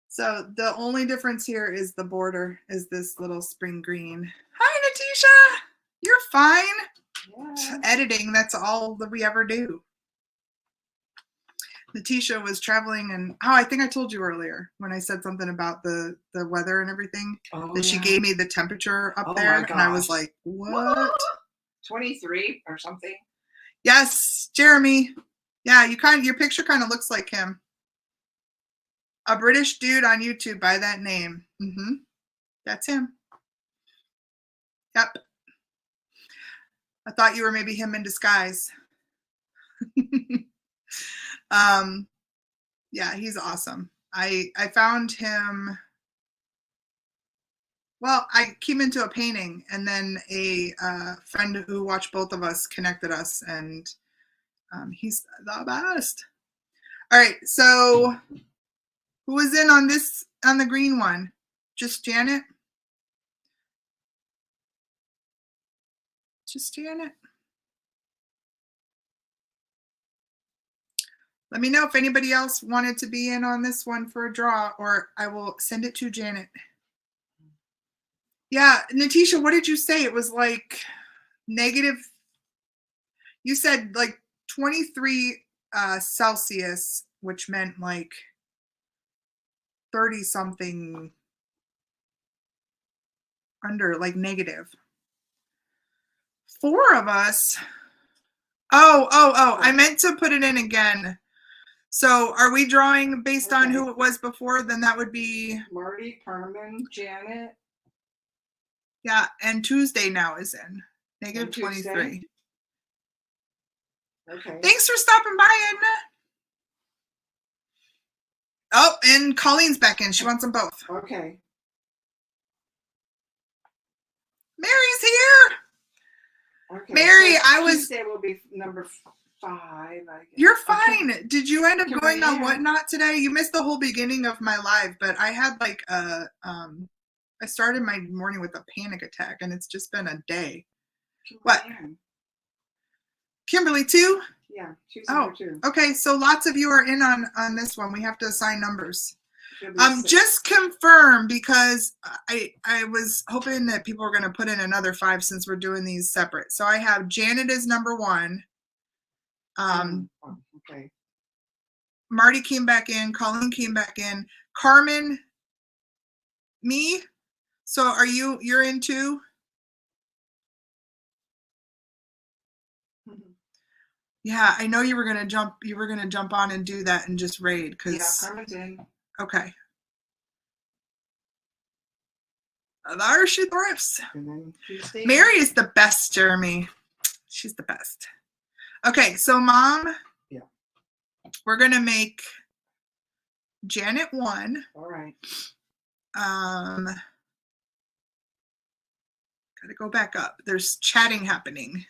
So the only difference here is the border is this little spring green. Hi, Natisha. You're fine. Yeah. Editing, that's all that we ever do. Natisha was traveling, and I think I told you earlier when I said something about the weather and everything, that she gave me the temperature up there, and I was like, what? 23 or something? Yes, Jeremy. Yeah, your picture kind of looks like him. A British dude on YouTube by that name. That's him. Yep. I thought you were maybe him in disguise. Yeah, he's awesome. I found him. Well, I came into a painting, and then a friend who watched both of us connected us, and He's the best. All right, so who was in on this, on the green one? Just Janet? Just Janet? Let me know if anybody else wanted to be in on this one for a draw, or I will send it to Janet. Yeah, Natisha, what did you say? It was like negative, you said like 23 Celsius, which meant like 30 something under, like negative. 4 of us. Oh, I meant to put it in again. So are we drawing based on who it was before? Then that would be Marty, Carmen, Janet. Yeah, and Tuesday now is in. Negative 23. Okay. Thanks for stopping by, Edna. Oh, and Colleen's back in. She wants them both. Okay. Mary's here. Okay. Mary, so Tuesday will be number 5, I guess. You're fine. Okay. Did you end up Can going on Whatnot today? You missed the whole beginning of my live, but I had like a I started my morning with a panic attack, and it's just been a day. What? Kimberly too? Yeah, she's number 2. Okay, so lots of you are in on this one. We have to assign numbers. Just confirm, because I was hoping that people were going to put in another 5 since we're doing these separate. So I have Janet as number 1. Okay. Marty came back in. Colleen came back in. Carmen, me. So are you're in too? Yeah, I know you were gonna jump on and do that and just raid, because yeah, Carmen's in. Okay. There she thrifts. And then Tuesday. Mary is the best, Jeremy. She's the best. Okay, so Mom. Yeah. We're gonna make Janet 1. All right. Gotta go back up. There's chatting happening.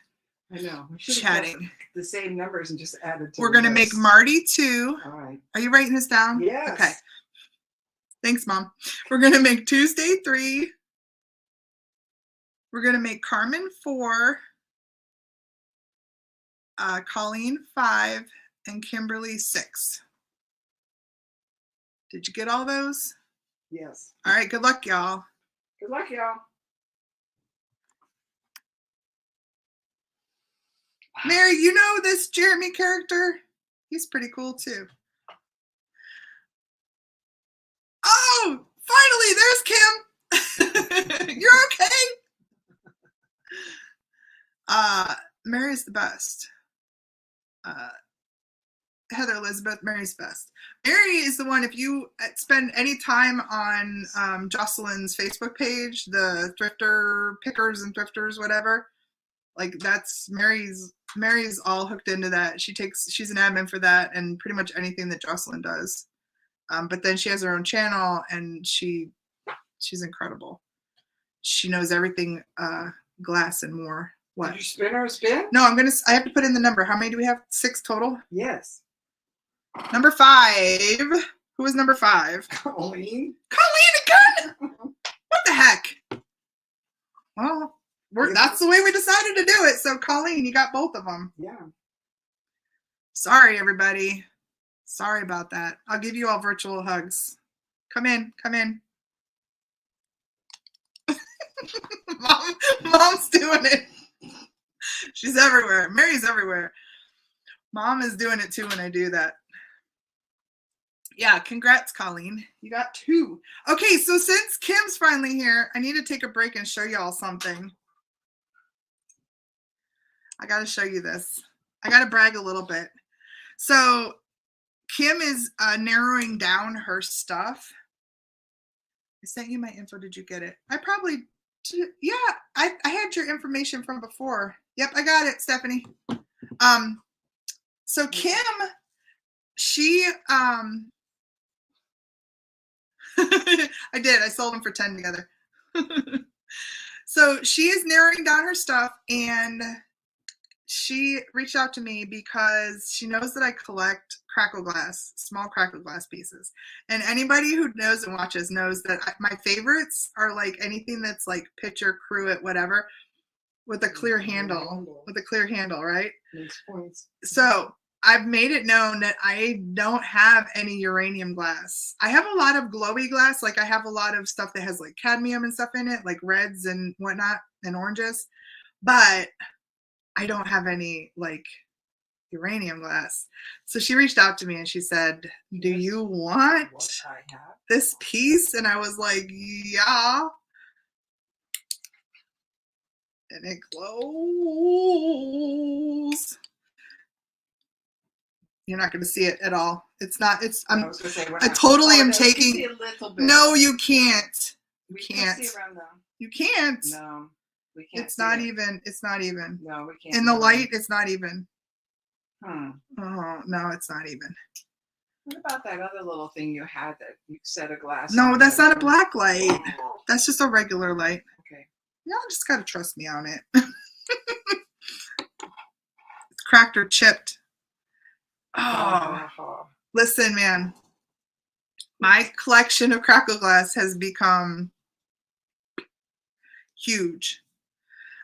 I know. Chatting. The same numbers and just added to We're gonna make Marty 2. All right. Are you writing this down? Yes. Okay. Thanks, Mom. We're gonna make Tuesday 3. We're gonna make Carmen 4. Colleen 5, and Kimberly 6. Did you get all those? Yes. All right. Good luck, y'all. Good luck, y'all. Mary, you know this Jeremy character? He's pretty cool too. Oh, finally, there's Kim. You're okay. Mary's the best. Heather Elizabeth, Mary's best. Mary is the one, if you spend any time on Jocelyn's Facebook page, the thrifter pickers and thrifters, whatever, like that's Mary's all hooked into that. She's an admin for that and pretty much anything that Jocelyn does. But then she has her own channel, and she's incredible. She knows everything glass and more. What? Did you spin or spin? No, I have to put in the number. How many do we have? 6 total? Yes. Number 5. Who is number 5? Colleen. Colleen again? What the heck? Well, that's the way we decided to do it. So Colleen, you got both of them. Yeah. Sorry, everybody. Sorry about that. I'll give you all virtual hugs. Come in. Come in. Mom's doing it. She's everywhere. Mary's everywhere. Mom is doing it too when I do that. Yeah, congrats, Colleen. You got 2. Okay, so since Kim's finally here, I need to take a break and show y'all something. I got to show you this. I got to brag a little bit. So Kim is narrowing down her stuff. I sent you my info. Did you get it? I probably, yeah, I had your information from before. Yep, I got it, Stephanie. So Kim, she, I did. I sold them for 10 together. So she is narrowing down her stuff, and she reached out to me because she knows that I collect crackle glass, small crackle glass pieces. And anybody who knows and watches knows that my favorites are like anything that's like pitcher, cruet, whatever, with a clear handle, right? Makes points. So I've made it known that I don't have any uranium glass. I have a lot of glowy glass. Like I have a lot of stuff that has like cadmium and stuff in it, like reds and whatnot and oranges. But I don't have any like uranium glass. So she reached out to me and she said, do you want this piece? And I was like, yeah. And it glows. You're not going to see it at all. It's not, it's, I totally am taking, no, you can't. You can't. You can't. No, we can't. It's not even, it's not even. No, we can't. In the light, it's not even. Oh, no, it's not even. What about that other little thing you had that you set a glass? No, that's not a black light. That's just a regular light. Okay. Y'all just gotta trust me on it. It's cracked or chipped. Oh, listen, man. My collection of crackle glass has become huge.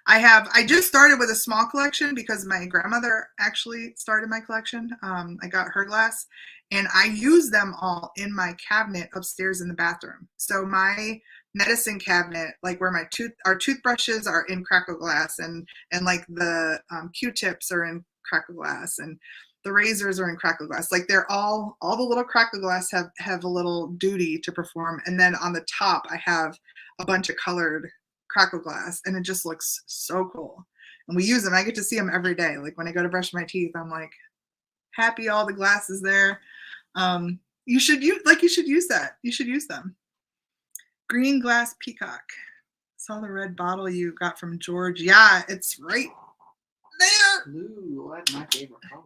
I just started with a small collection because my grandmother actually started my collection. I got her glass and I use them all in my cabinet upstairs in the bathroom. So my medicine cabinet, like where our toothbrushes are in crackle glass and like the Q-tips are in crackle glass and the razors are in crackle glass. Like they're all the little crackle glass have a little duty to perform. And then on the top, I have a bunch of colored crackle glass and it just looks so cool. And we use them. I get to see them every day. Like when I go to brush my teeth, I'm like happy all the glass is there. You should use that. You should use them. Green glass peacock. Saw the red bottle you got from George. Yeah, it's right there. Blue, that's my favorite color.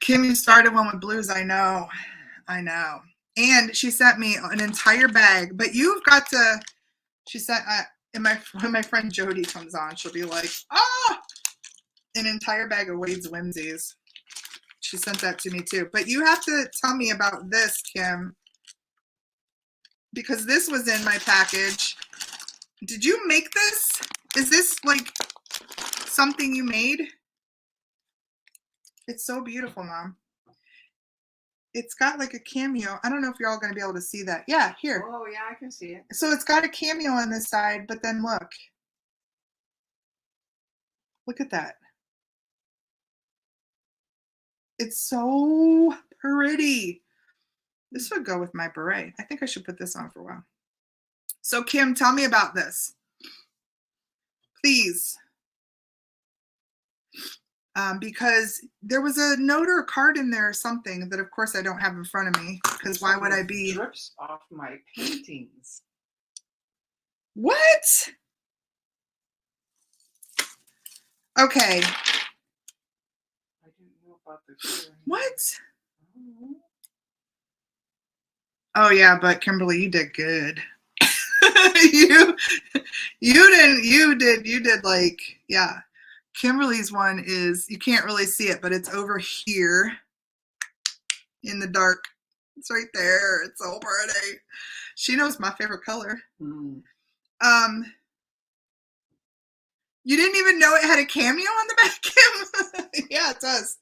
Kim, you started one with blues. I know. And she sent me an entire bag, but you've got to, she sent, when my friend Jody comes on, she'll be like, an entire bag of Wade's Whimsies. She sent that to me too. But you have to tell me about this, Kim, because this was in my package. Did you make this? Is this like something you made? It's so beautiful, Mom. It's got like a cameo. I don't know if you're all going to be able to see that. Yeah, here. Oh, yeah, I can see it. So it's got a cameo on this side, but then look. Look at that. It's so pretty. This would go with my beret. I think I should put this on for a while. So Kim, tell me about this. Please. Because there was a note or a card in there or something that of course I don't have in front of me because why would I be? Drips off my paintings. What? Okay. I didn't know about the what? Oh yeah, but Kimberly, you did good. you did like, yeah. Kimberly's one is, you can't really see it, but it's over here in the dark. It's right there. It's so pretty. She knows my favorite color. Mm. You didn't even know it had a cameo on the back, Kim? Yeah, it does.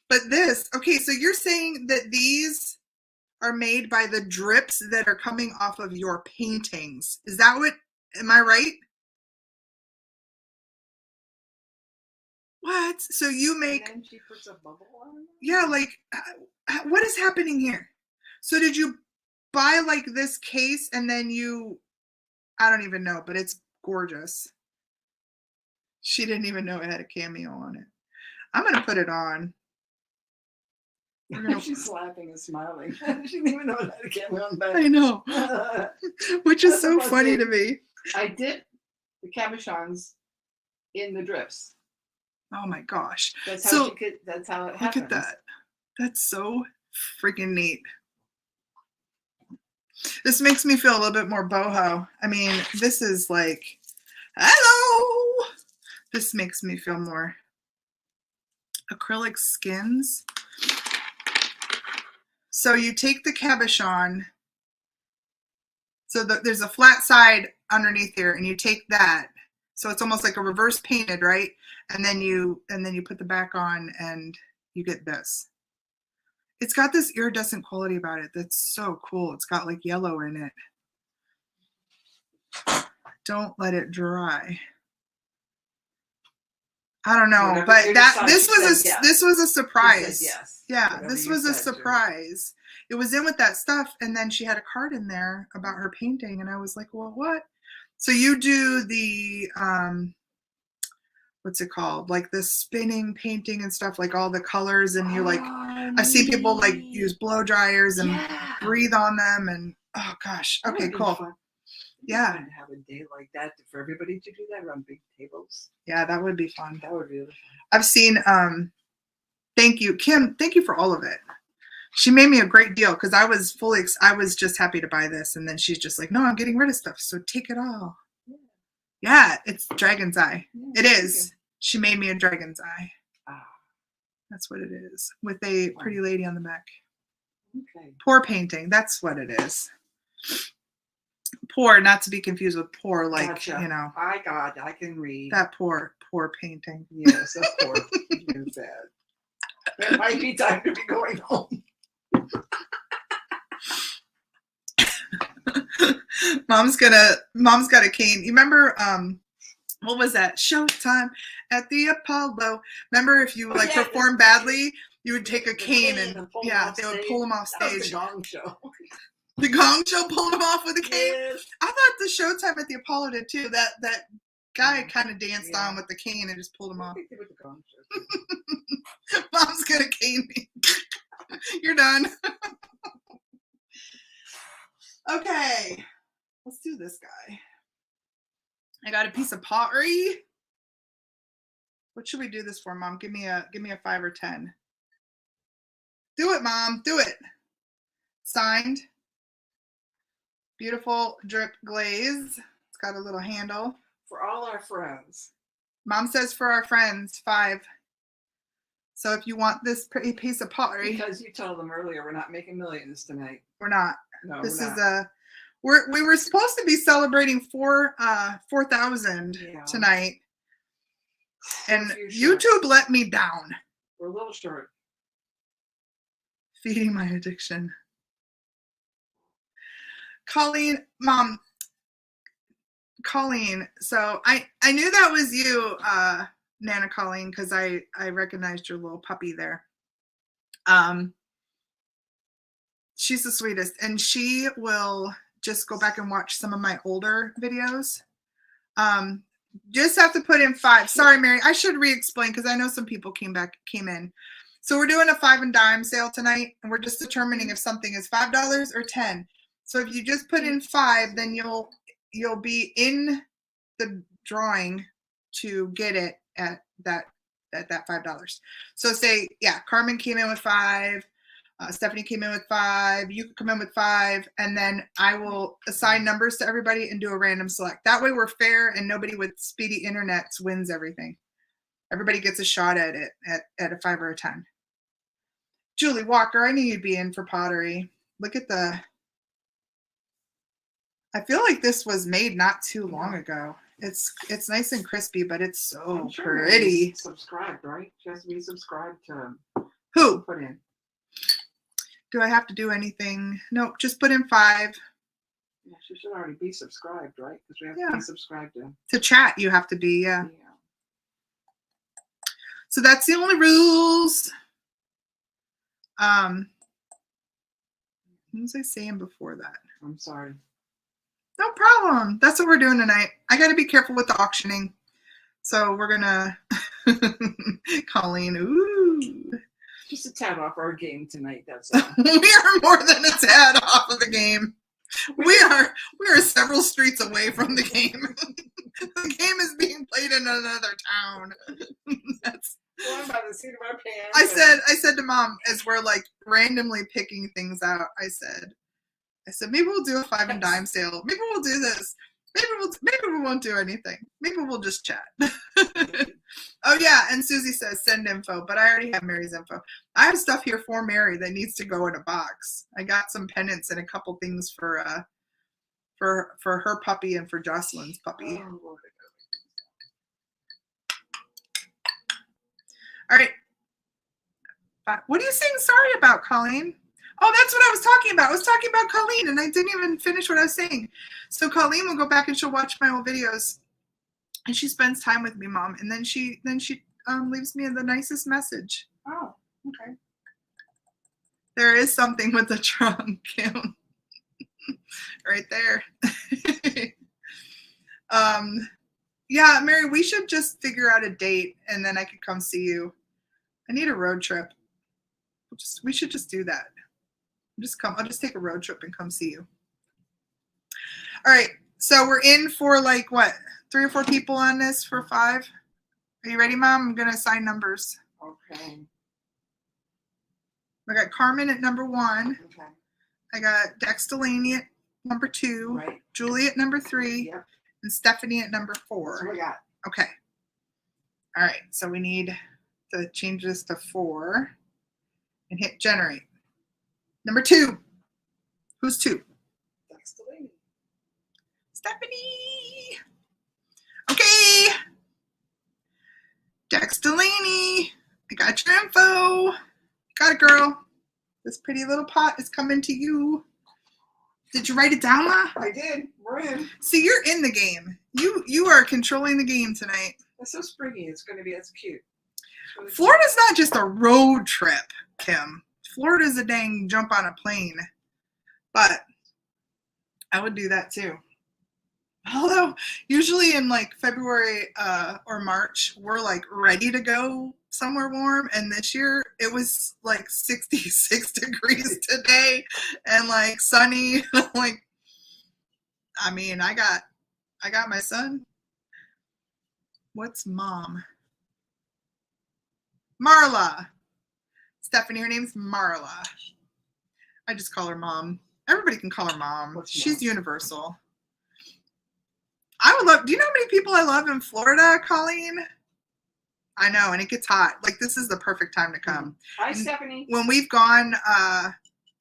But this, okay, so you're saying that these are made by the drips that are coming off of your paintings. Is that what, am I right? What? So you make? And then she puts a bubble on it? Yeah, like what is happening here? So did you buy like this case and then you? I don't even know, but it's gorgeous. She didn't even know it had a cameo on it. I'm gonna put it on. She's laughing and smiling. She didn't even know it had a cameo on the back. I know, which is so funny to me. I did the cabochons in the drips. Oh my gosh. That's how that's how it happens. Look at that. That's so freaking neat. This makes me feel a little bit more boho. I mean, this is like, hello. This makes me feel more acrylic skins. So you take the cabochon. So there's a flat side underneath here, and you take that. So it's almost like a reverse painted, right? And then you put the back on, and you get this. It's got this iridescent quality about it that's so cool. It's got like yellow in it. Don't let it dry. I don't know, but this was a surprise. Yes. Yeah, this was a surprise. It was in with that stuff, and then she had a card in there about her painting, and I was like, well, what? So you do the what's it called? Like the spinning painting and stuff, like all the colors, and you like I see people like use blow dryers and breathe on them, and oh gosh. Okay, cool. Yeah. To have a day like that for everybody to do that around big tables. Yeah, that would be fun. That would be really fun. I've seen thank you, Kim. Thank you for all of it. She made me a great deal because I was just happy to buy this, and then she's just like, no, I'm getting rid of stuff, so take it all. Yeah, it's dragon's eye. Yeah, it is. She made me a dragon's eye. That's what it is, with a pretty lady on the back. Okay. Pour painting. That's what it is. Pour, not to be confused with poor, like, gotcha. You know. I can read. That poor painting. Yes, of course. It might be time to be going home. Mom's got a cane. You remember what was that? Showtime at the Apollo. Remember if you like perform badly, you would take a cane and they would pull them off stage. That was the Gong Show. The Gong Show pulled him off with a cane? Yes. I thought the Showtime at the Apollo did too. That guy kind of danced on with the cane and just pulled him off. With the Gong Show. Mom's gonna cane me. You're done. Okay. Let's do this guy. I got a piece of pottery. What should we do this for, Mom? Give me a 5 or 10. Do it, Mom. Do it. Signed. Beautiful drip glaze. It's got a little handle. For all our friends. Mom says for our friends, 5. So if you want this pretty piece of pottery. Because you told them earlier we're not making millions tonight. We're not. No, this we're is not. we were supposed to be celebrating 4,000 tonight. And YouTube let me down. We're a little short. Feeding my addiction. Colleen, Mom. Colleen, so I knew that was you, Nana Colleen, because I recognized your little puppy there. She's the sweetest, and she will just go back and watch some of my older videos. Just have to put in 5. Sorry, Mary, I should re-explain because I know some people came in. So we're doing a 5 and dime sale tonight, and we're just determining if something is $5 or 10. So if you just put in 5, then you'll be in the drawing to get it at that $5. So say, Carmen came in with 5, Stephanie came in with 5, you could come in with 5, and then I will assign numbers to everybody and do a random select. That way we're fair and nobody with speedy internets wins everything. Everybody gets a shot at it at a 5 or a 10. Julie Walker, I knew you'd be in for pottery. Look at I feel like this was made not too long ago. It's nice and crispy, but it's so pretty. Subscribed, right? She has to be subscribed to who? Put in. Do I have to do anything? Nope, just put in 5. Yeah, she should already be subscribed, right? Because we have to be subscribed to chat. You have to be, yeah. So that's the only rules. What was I saying before that? I'm sorry. No problem. That's what we're doing tonight. I got to be careful with the auctioning. So we're going to, Colleen, ooh. Just a tad off our game tonight, that's all. We are more than a tad off of the game. We are several streets away from the game. The game is being played in another town. That's I'm by the seat of our pants. I said to Mom, as we're like randomly picking things out, I said, maybe we'll do a 5 and dime sale. Maybe we'll do this. Maybe we won't do anything. Maybe we'll just chat. Oh yeah, and Susie says send info, but I already have Mary's info. I have stuff here for Mary that needs to go in a box. I got some pennants and a couple things for her puppy and for Jocelyn's puppy. All right. What are you saying sorry about, Colleen? Oh, that's what I was talking about. I was talking about Colleen, and I didn't even finish what I was saying. So Colleen will go back and she'll watch my old videos, and she spends time with me, Mom, and then she leaves me the nicest message. Oh, okay. There is something with the trunk, Kim. Right there. Yeah, Mary, we should just figure out a date, and then I could come see you. I need a road trip. We should just do that. I'll just take a road trip and come see you. All right. So we're in for like what? 3 or 4 people on this for 5. Are you ready, Mom? I'm going to assign numbers. Okay. I got Carmen at number 1. Okay. I got Dex Delaney at number 2. Right. Julie at number 3. Yep. And Stephanie at number 4. That's what we got. Okay. All right. So we need to change this to 4 and hit generate. Number 2. Who's 2? That's the lady. Stephanie. Okay. Dex Delaney. I got your info. Got it, girl. This pretty little pot is coming to you. Did you write it down, Ma? I did. We're in. See, you're in the game. You are controlling the game tonight. That's so springy. It's going to be, that's cute. Really Florida's not just a road trip, Kim. Florida's a dang jump on a plane. But I would do that too. Although usually in like February or March, we're like ready to go somewhere warm. And this year it was like 66 degrees today and like sunny. Like, I mean, I got my son. What's Mom? Marla. Stephanie, her name's Marla. I just call her Mom. Everybody can call her Mom. She's universal. I would love, do you know how many people I love in Florida, Colleen? I know, and it gets hot. Like, this is the perfect time to come. Hi, Stephanie. When we've gone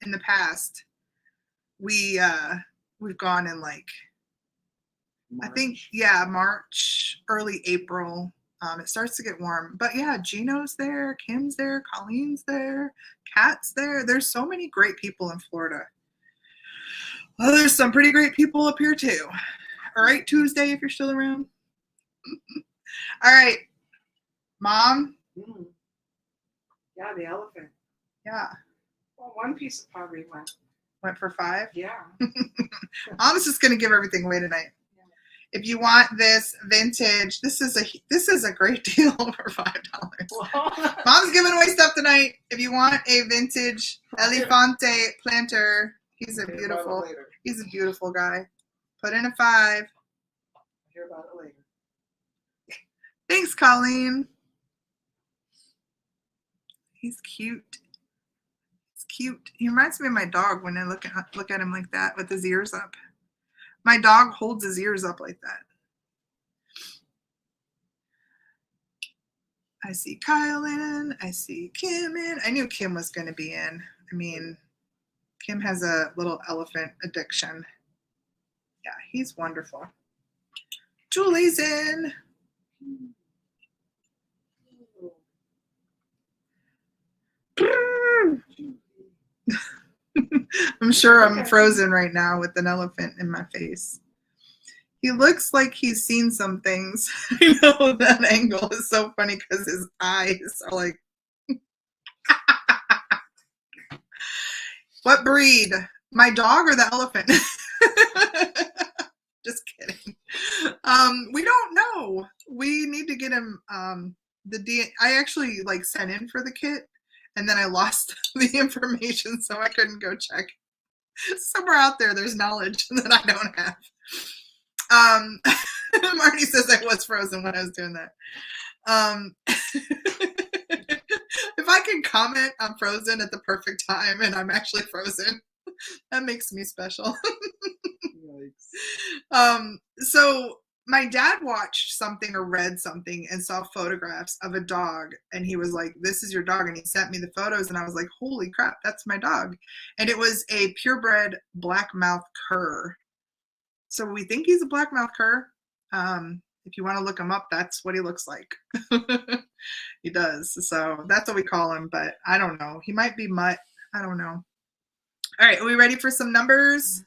in the past, we've gone in like, March. I think, yeah, March, early April. It starts to get warm. But yeah, Gino's there, Kim's there, Colleen's there, Kat's there. There's so many great people in Florida. Well, there's some pretty great people up here too. All right, Tuesday, if you're still around. All right, Mom. Mm. Yeah, the elephant. Yeah. Well, one piece of pottery went for 5. Yeah. Mom's just gonna give everything away tonight. Yeah. If you want this vintage, this is a great deal for $5. Mom's giving away stuff tonight. If you want a vintage Elefante planter, he's a beautiful guy. Put in a 5. Hear about it later. Thanks, Colleen. He's cute. He's cute. He reminds me of my dog when I look at him like that with his ears up. My dog holds his ears up like that. I see Kyle in. I see Kim in. I knew Kim was going to be in. I mean, Kim has a little elephant addiction. Yeah, he's wonderful. Julie's in. I'm sure I'm frozen right now with an elephant in my face. He looks like he's seen some things. I know that angle is so funny because his eyes are like, what breed? My dog or the elephant? Just kidding. We don't know. We need to get him I actually like sent in for the kit and then I lost the information so I couldn't go check. Somewhere out there's knowledge that I don't have. Marty says I was frozen when I was doing that. If I can comment I'm frozen at the perfect time and I'm actually frozen, that makes me special. So my dad watched something or read something and saw photographs of a dog, and he was like, "This is your dog," and he sent me the photos, and I was like, "Holy crap, that's my dog!" And it was a purebred black-mouthed cur. So we think he's a black-mouthed cur. If you want to look him up, that's what he looks like. He does. So that's what we call him, but I don't know. He might be mutt. I don't know. All right, are we ready for some numbers?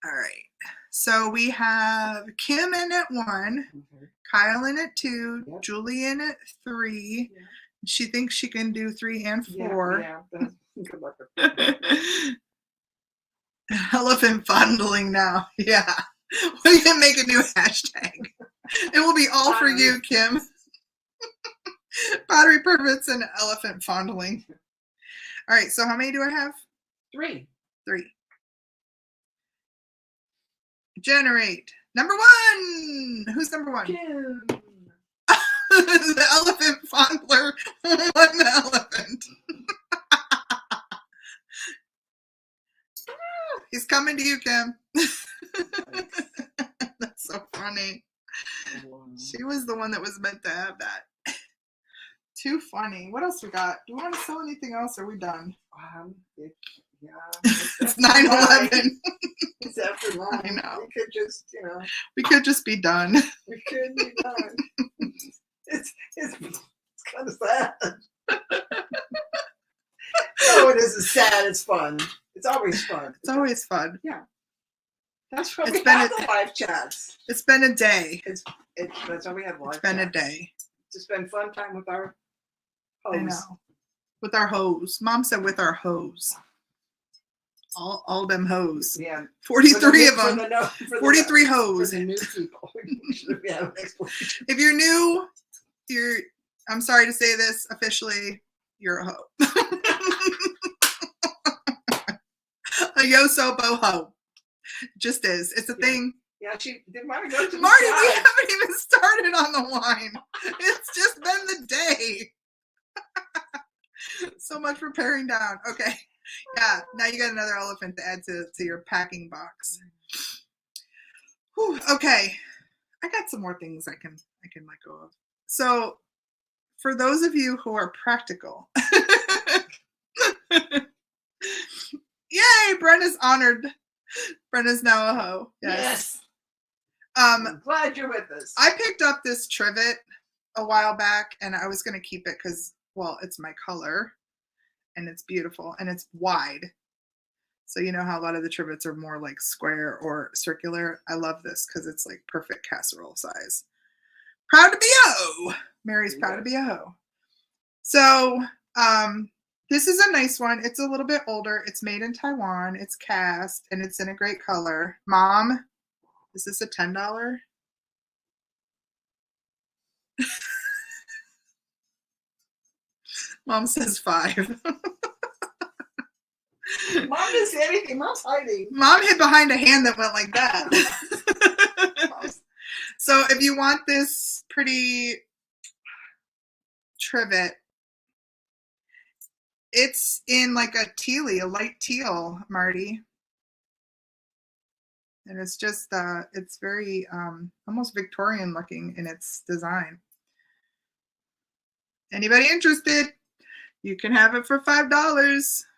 All right. So we have Kim in at 1, Kyle in at 2, Yep. Julie in at 3. Yeah. She thinks she can do 3 and 4. Yeah. Good luck. Elephant fondling now. Yeah. We can make a new hashtag. It will be all for you, Kim. Pottery permits and elephant fondling. All right, so how many do I have? 3. 3. Generate. Number 1. Who's number 1? Kim. The elephant fondler won the elephant. He's coming to you, Kim. That's so funny. She was the one that was meant to have that. Too funny. What else we got? Do we want to sell anything else? Or are we done? It's 9:11. It's after 9. I know. We could just, We could just be done. We could be done. It's kind of sad. No, it isn't sad. It's fun. It's always fun. It's always fun. Yeah. That's why It's we been have a- the live chats. It's been a day. That's why we have live It's been a chats. day. To spend fun time with our hoes. I know. With our hoes. Mom said with our hoes. All them hoes. Yeah. 43 of them. 43 For hoes. the new people. We should have an explanation. If you're new, I'm sorry to say this officially, you're a hoe. A YosoBoho. Just is. It's a thing. Yeah, she didn't want to go to the Marty, we side. haven't even started on the wine. It's just been the day. So much for paring down. Okay. Yeah, now you got another elephant to add to your packing box. Whew, okay. I got some more things I can let go of. So for those of you who are practical, yay, Brenda's honored. Brenda's now a hoe. Yes. I'm glad you're with us. I picked up this trivet a while back, and I was going to keep it because, well, it's my color, and it's beautiful, and it's wide. So you know how a lot of the trivets are more like square or circular? I love this because it's like perfect casserole size. Proud to be a hoe. Mary's proud to be a hoe. So this is a nice one. It's a little bit older. It's made in Taiwan. It's cast, and it's in a great color. Mom, is this a $10? Mom says 5. Mom didn't say anything. Mom's hiding. Mom hid behind a hand that went like that. So if you want this pretty trivet, it's in like a tealy, a light teal, Marty. And it's just, it's very almost Victorian looking in its design. Anybody interested? You can have it for $5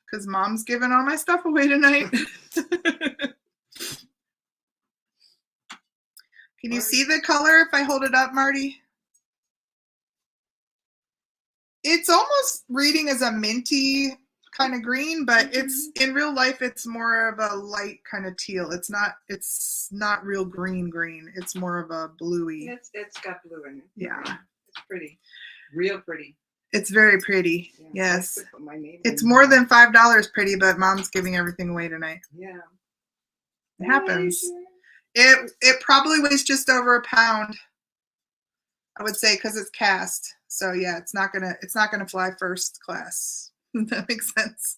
because Mom's giving all my stuff away tonight. Can you see the color if I hold it up, Marty? It's almost reading as a minty kind of green, but it's in real life it's more of a light kind of teal. It's not real green. It's more of a bluey. It's got blue in it. Yeah. It's pretty. Real pretty. It's very pretty. Yeah, yes. I put my name It's in more there. than $5 pretty, but Mom's giving everything away tonight. Yeah. It happens. It probably weighs just over a pound, I would say, because it's cast. So yeah, it's not gonna fly first class. That makes sense.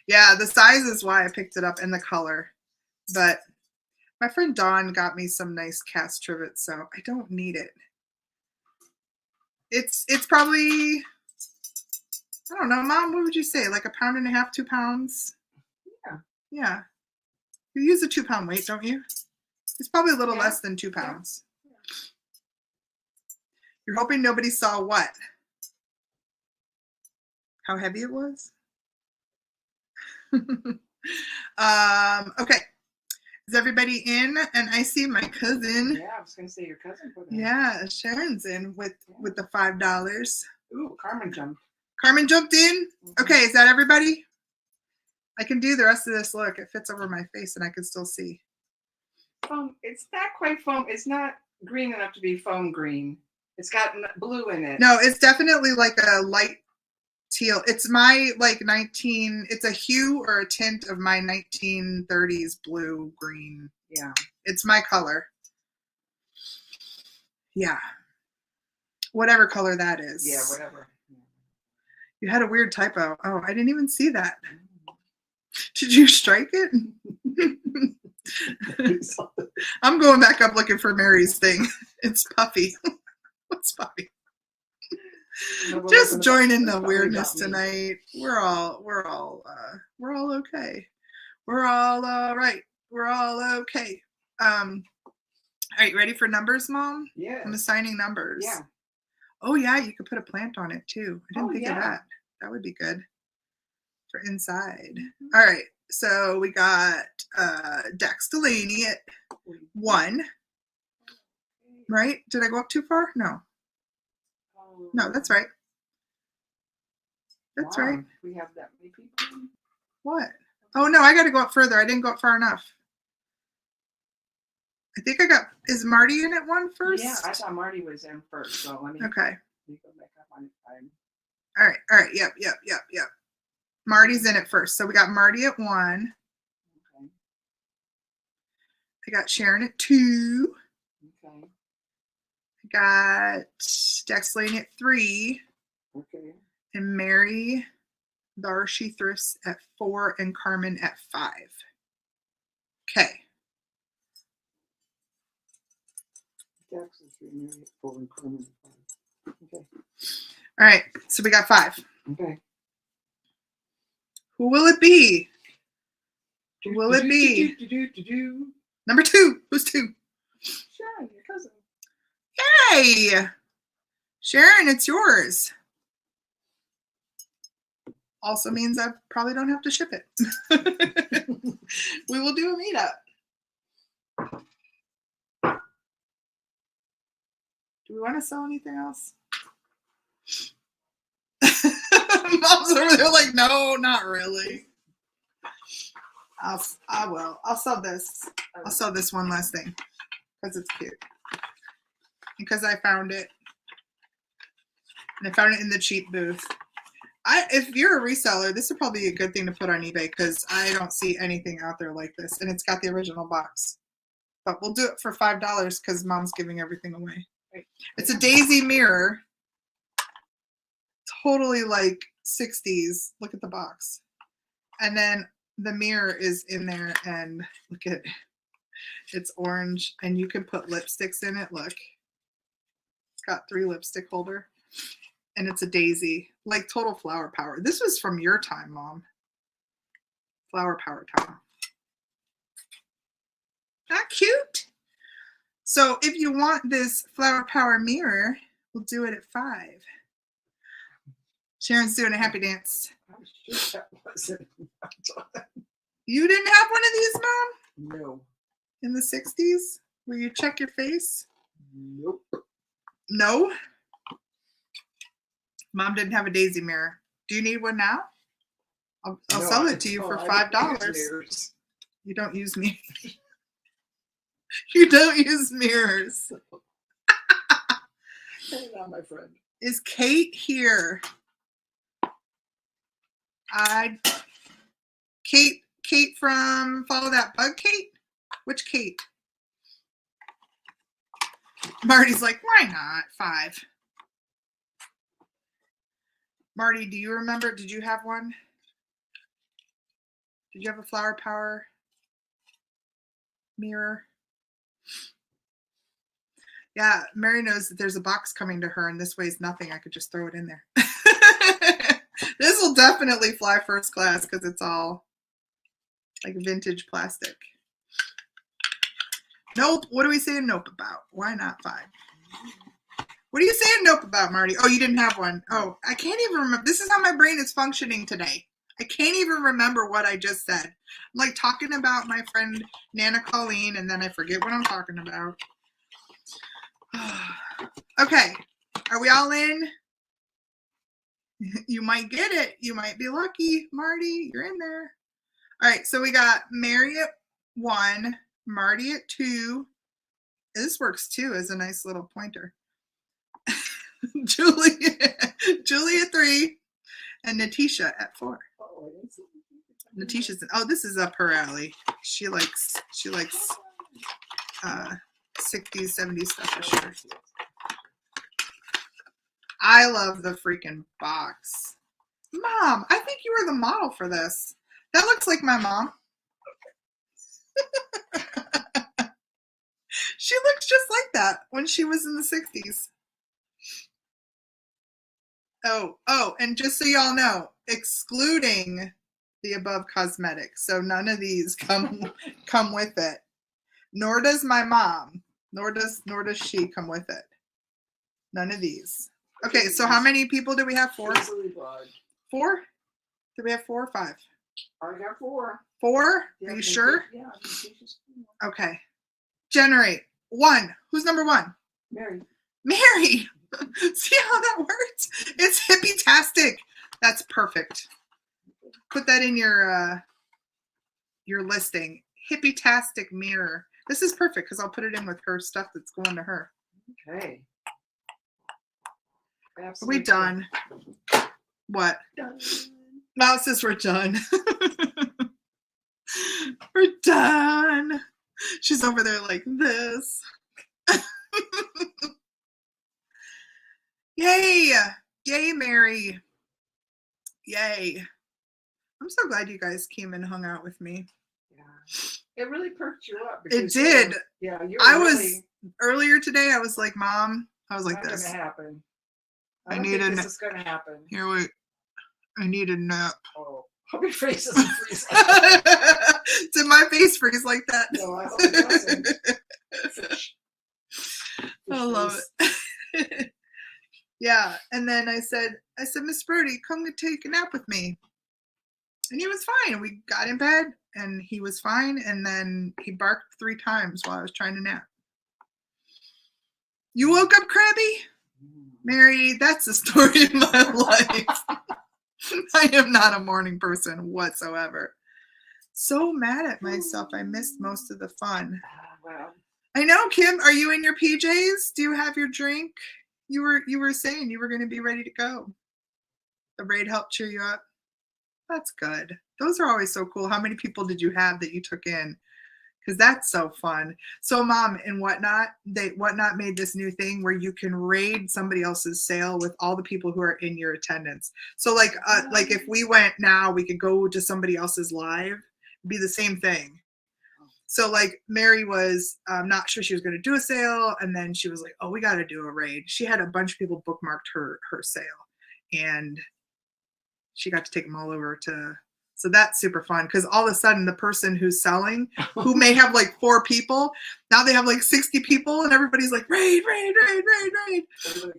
Yeah, the size is why I picked it up and the color. But my friend Dawn got me some nice cast trivets, so I don't need it. It's probably, I don't know, Mom, what would you say? Like a pound and a half, 2 pounds? Yeah. Yeah. You use a 2-pound weight, don't you? It's probably a little Yeah. less than 2 Yeah. pounds. You're hoping nobody saw what? How heavy it was? Okay. Is everybody in? And I see my cousin. Yeah, I was gonna say your cousin put in. Yeah, Sharon's in with the $5. Ooh, Carmen jumped. Carmen jumped in. Okay, is that everybody? I can do the rest of this. Look, it fits over my face and I can still see. Foam. It's not quite foam. It's not green enough to be foam green. It's got blue in it. No, it's definitely like a light teal. It's my like it's a hue or a tint of my 1930s blue green. Yeah. It's my color. Yeah. Whatever color that is. Yeah, whatever. You had a weird typo. Oh, I didn't even see that. Did you strike it? I'm going back up looking for Mary's thing. It's Puffy. What's Puffy? Just join in the weirdness tonight. We're all okay. We're all right. We're all okay. All right, ready for numbers, Mom? Yeah. I'm assigning numbers. Yeah. Oh yeah, you could put a plant on it too. I didn't think of yeah. that. That would be good for inside. All right, so we got Dex Delaney at 1. Right? Did I go up too far? No. No, that's right. That's Wow, right. We have that many people. What? Oh no, I got to go up further. I didn't go up far enough. I think I got. Is Marty in at 1 first? Yeah, I thought Marty was in first. So let me. Okay. Let me go back up on time. All right. All right. Yep. Marty's in it first. So we got Marty at 1. Okay. I got Sharon at 2. Okay. I got Dex Lane at 3. Okay. And Mary Darcy Thrifts at 4 and Carmen at 5. Okay. Dex is 3, Mary at 4, and Carmen at 5. Okay. All right. So we got 5. Okay. Who will it be? Who will it be? Number 2. Who's 2? Sharon, your cousin. Hey, Sharon, it's yours. Also means I probably don't have to ship it. We will do a meetup. Do we want to sell anything else? Mom's over there like, no, not really. I will. I'll sell this. I'll sell this one last thing because it's cute. Because I found it. And I found it in the cheap booth. If you're a reseller, this would probably be a good thing to put on eBay because I don't see anything out there like this. And it's got the original box. But we'll do it for $5 because Mom's giving everything away. It's a daisy mirror. Totally like 60s. Look at the box. And then the mirror is in there and look at it's orange. And you can put lipsticks in it. Look. It's got 3 lipstick holder. And it's a daisy, like total flower power. This was from your time, Mom. Flower power time. Not cute? So if you want this flower power mirror, we'll do it at 5. Sharon's doing a happy dance. I'm sure that wasn't. You didn't have one of these, Mom? No. In the 60s? Where you check your face? Nope. No? Mom didn't have a daisy mirror. Do you need one now? I'll sell it to you for $5. You don't use mirrors. You don't use mirrors. Hang on, my friend. Is Kate here? Kate from Follow That Bug, Kate? Which Kate? Marty's like, why not? 5. Marty, do you remember? Did you have one? Did you have a flower power mirror? Yeah, Mary knows that there's a box coming to her and this weighs nothing. I could just throw it in there. This will definitely fly first class because it's all like vintage plastic. Nope. What are we saying nope about? Why not 5? What are you saying nope about, Marty? Oh, you didn't have one. Oh, I can't even remember. This is how my brain is functioning today. I can't even remember what I just said. I'm like talking about my friend Nana Colleen, and then I forget what I'm talking about. Okay. Are we all in? You might get it. You might be lucky, Marty. You're in there. All right. So we got Mary at 1, Marty at 2. This works too as a nice little pointer. Julie at 3, and Natisha at 4. Natisha's this is up her alley. She likes 60s, 70s stuff for sure. I love the freaking box. Mom, I think you were the model for this. That looks like my mom. She looks just like that when she was in the 60s. Oh, and just so y'all know, excluding the above cosmetics. So none of these come with it. Nor does my mom. Nor does she come with it. None of these. Okay, so how many people do we have? 4? 4? Do we have 4 or 5? I got 4. 4? Yeah, are you sure? Yeah. Okay. Generate. 1. Who's number 1? Mary. See how that works? It's hippie-tastic. That's perfect. Put that in your listing. Hippie-tastic mirror. This is perfect because I'll put it in with her stuff that's going to her. Okay. Absolutely. Are we done? What? Done. Now it says we're done. We're done. She's over there like this. Yay! Yay, Mary. Yay. I'm so glad you guys came and hung out with me. Yeah. It really perked you up. It did. Yeah. Earlier today, I was like, Mom, I was like this. Not gonna happen. I need a nap. This is gonna happen. Here, wait. I need a nap. Oh. Hope your face doesn't freeze like that. Did my face freeze like that? No, I hope it doesn't. Fish I love it. Yeah, and then I said, Miss Brody, come to take a nap with me. And he was fine. We got in bed, and he was fine. And then he barked 3 times while I was trying to nap. You woke up crabby? Mary, that's the story of my life. I am not a morning person whatsoever. So mad at myself. I missed most of the fun. Wow. I know, Kim. Are you in your PJs? Do you have your drink? You were saying you were going to be ready to go. The raid helped cheer you up. That's good. Those are always so cool. How many people did you have that you took in? Because that's so fun. So Mom and Whatnot, Whatnot made this new thing where you can raid somebody else's sale with all the people who are in your attendance. So like if we went now, we could go to somebody else's live, be the same thing. So like Mary was not sure she was going to do a sale, and then she was like, "Oh, we got to do a raid." She had a bunch of people bookmarked her sale, and she got to take them all over to. So that's super fun because all of a sudden the person who's selling, who may have like 4 people, now they have like 60 people, and everybody's like raid.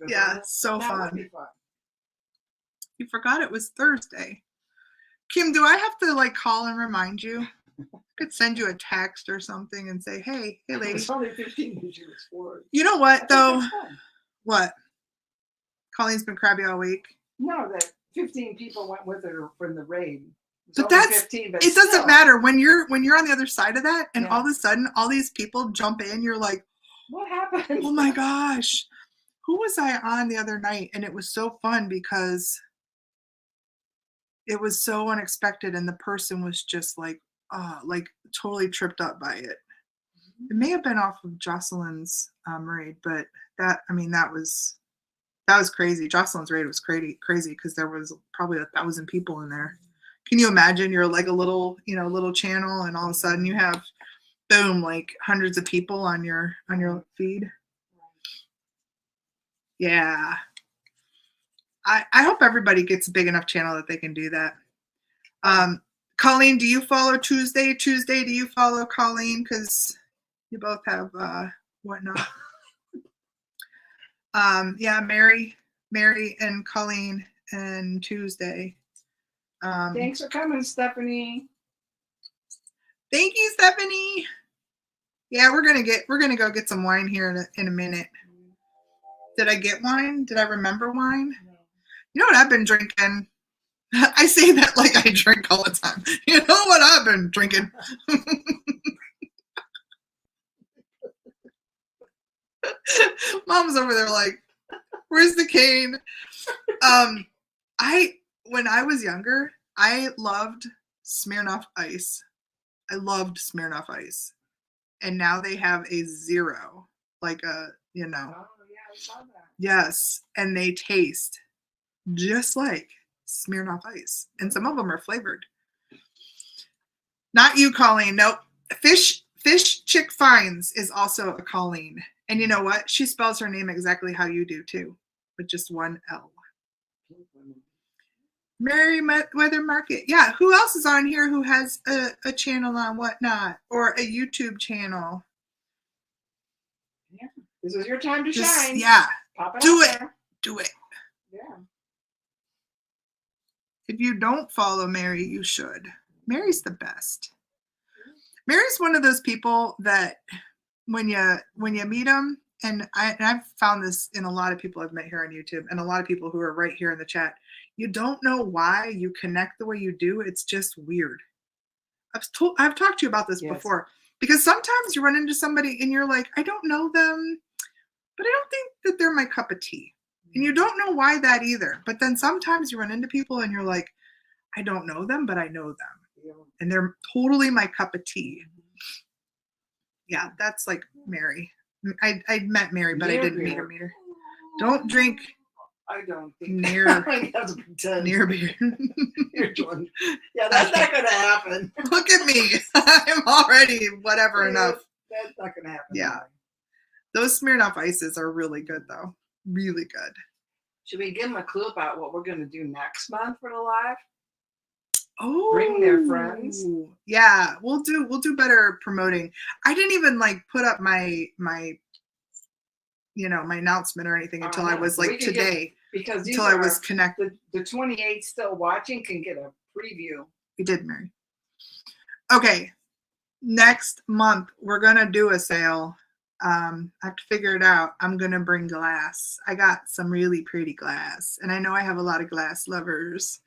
Yeah, so fun. You forgot it was Thursday. Kim, do I have to like call and remind you? I could send you a text or something and say, hey lady. It's only 15 because you was 4. You know what though? What? Colleen's been crabby all week. No, that 15 people went with her from the raid. But that's 15, it doesn't matter when you're on the other side of that, and all of a sudden all these people jump in. You're like, what happened? Oh my gosh, who was I on the other night? And it was so fun because it was so unexpected, and the person was just like totally tripped up by it. It may have been off of Jocelyn's raid, but that was crazy. Jocelyn's raid was crazy because there was probably 1,000 people in there. Can you imagine? You're like a little channel, and all of a sudden you have, boom, like hundreds of people on your feed. Yeah. I hope everybody gets a big enough channel that they can do that. Colleen, do you follow Tuesday? Do you follow Colleen? Because You both have whatnot. Yeah, Mary and Colleen and Tuesday. Thanks for coming, Stephanie. Thank you, Stephanie. Yeah, we're gonna go get some wine here in a minute. Did I get wine? Did I remember wine? No. You know what I've been drinking? I say that like I drink all the time. You know what I've been drinking? Mom's over there like, where's the cane? When I was younger, I loved Smirnoff Ice. I loved Smirnoff Ice. And now they have a zero, like a, you know. Oh, yeah, I saw that. Yes, and they taste just like Smirnoff Ice. And some of them are flavored. Not you, Colleen. Nope. Fish Chick Finds is also a Colleen. And you know what? She spells her name exactly how you do too, with just one L. Merriweather Market. Yeah, who else is on here who has a channel on whatnot or a YouTube channel? Yeah, this is your time to shine. Yeah, Pop it do out it. there. Do it. Yeah. If you don't follow Mary, you should. Mary's the best. Mary's one of those people that when you meet them, and I've found this in a lot of people I've met here on YouTube and a lot of people who are right here in the chat, you don't know why you connect the way you do. It's just weird. I've talked to you about this before, because sometimes you run into somebody and you're like, I don't know them, but I don't think that they're my cup of tea. And you don't know why that either. But then sometimes you run into people and you're like, I don't know them, but I know them. Yeah. And they're totally my cup of tea. Yeah, that's like Mary. I met Mary, but I didn't meet her. Don't drink. I don't think near beer. You're doing. Yeah, that's not going to happen. Look at me. I'm already whatever enough. That's not going to happen. Yeah. Those Smirnoff Ices are really good, though. Really good. Should we give them a clue about what we're going to do next month for the live? Oh, bring their friends. Yeah, we'll do better promoting. I didn't even like put up my my announcement or anything until I was like today. Because until I was connected. The 28 still watching can get a preview. We did, Mary. Okay, next month we're gonna do a sale. I have to figure it out. I'm gonna bring glass. I got some really pretty glass, and I know I have a lot of glass lovers.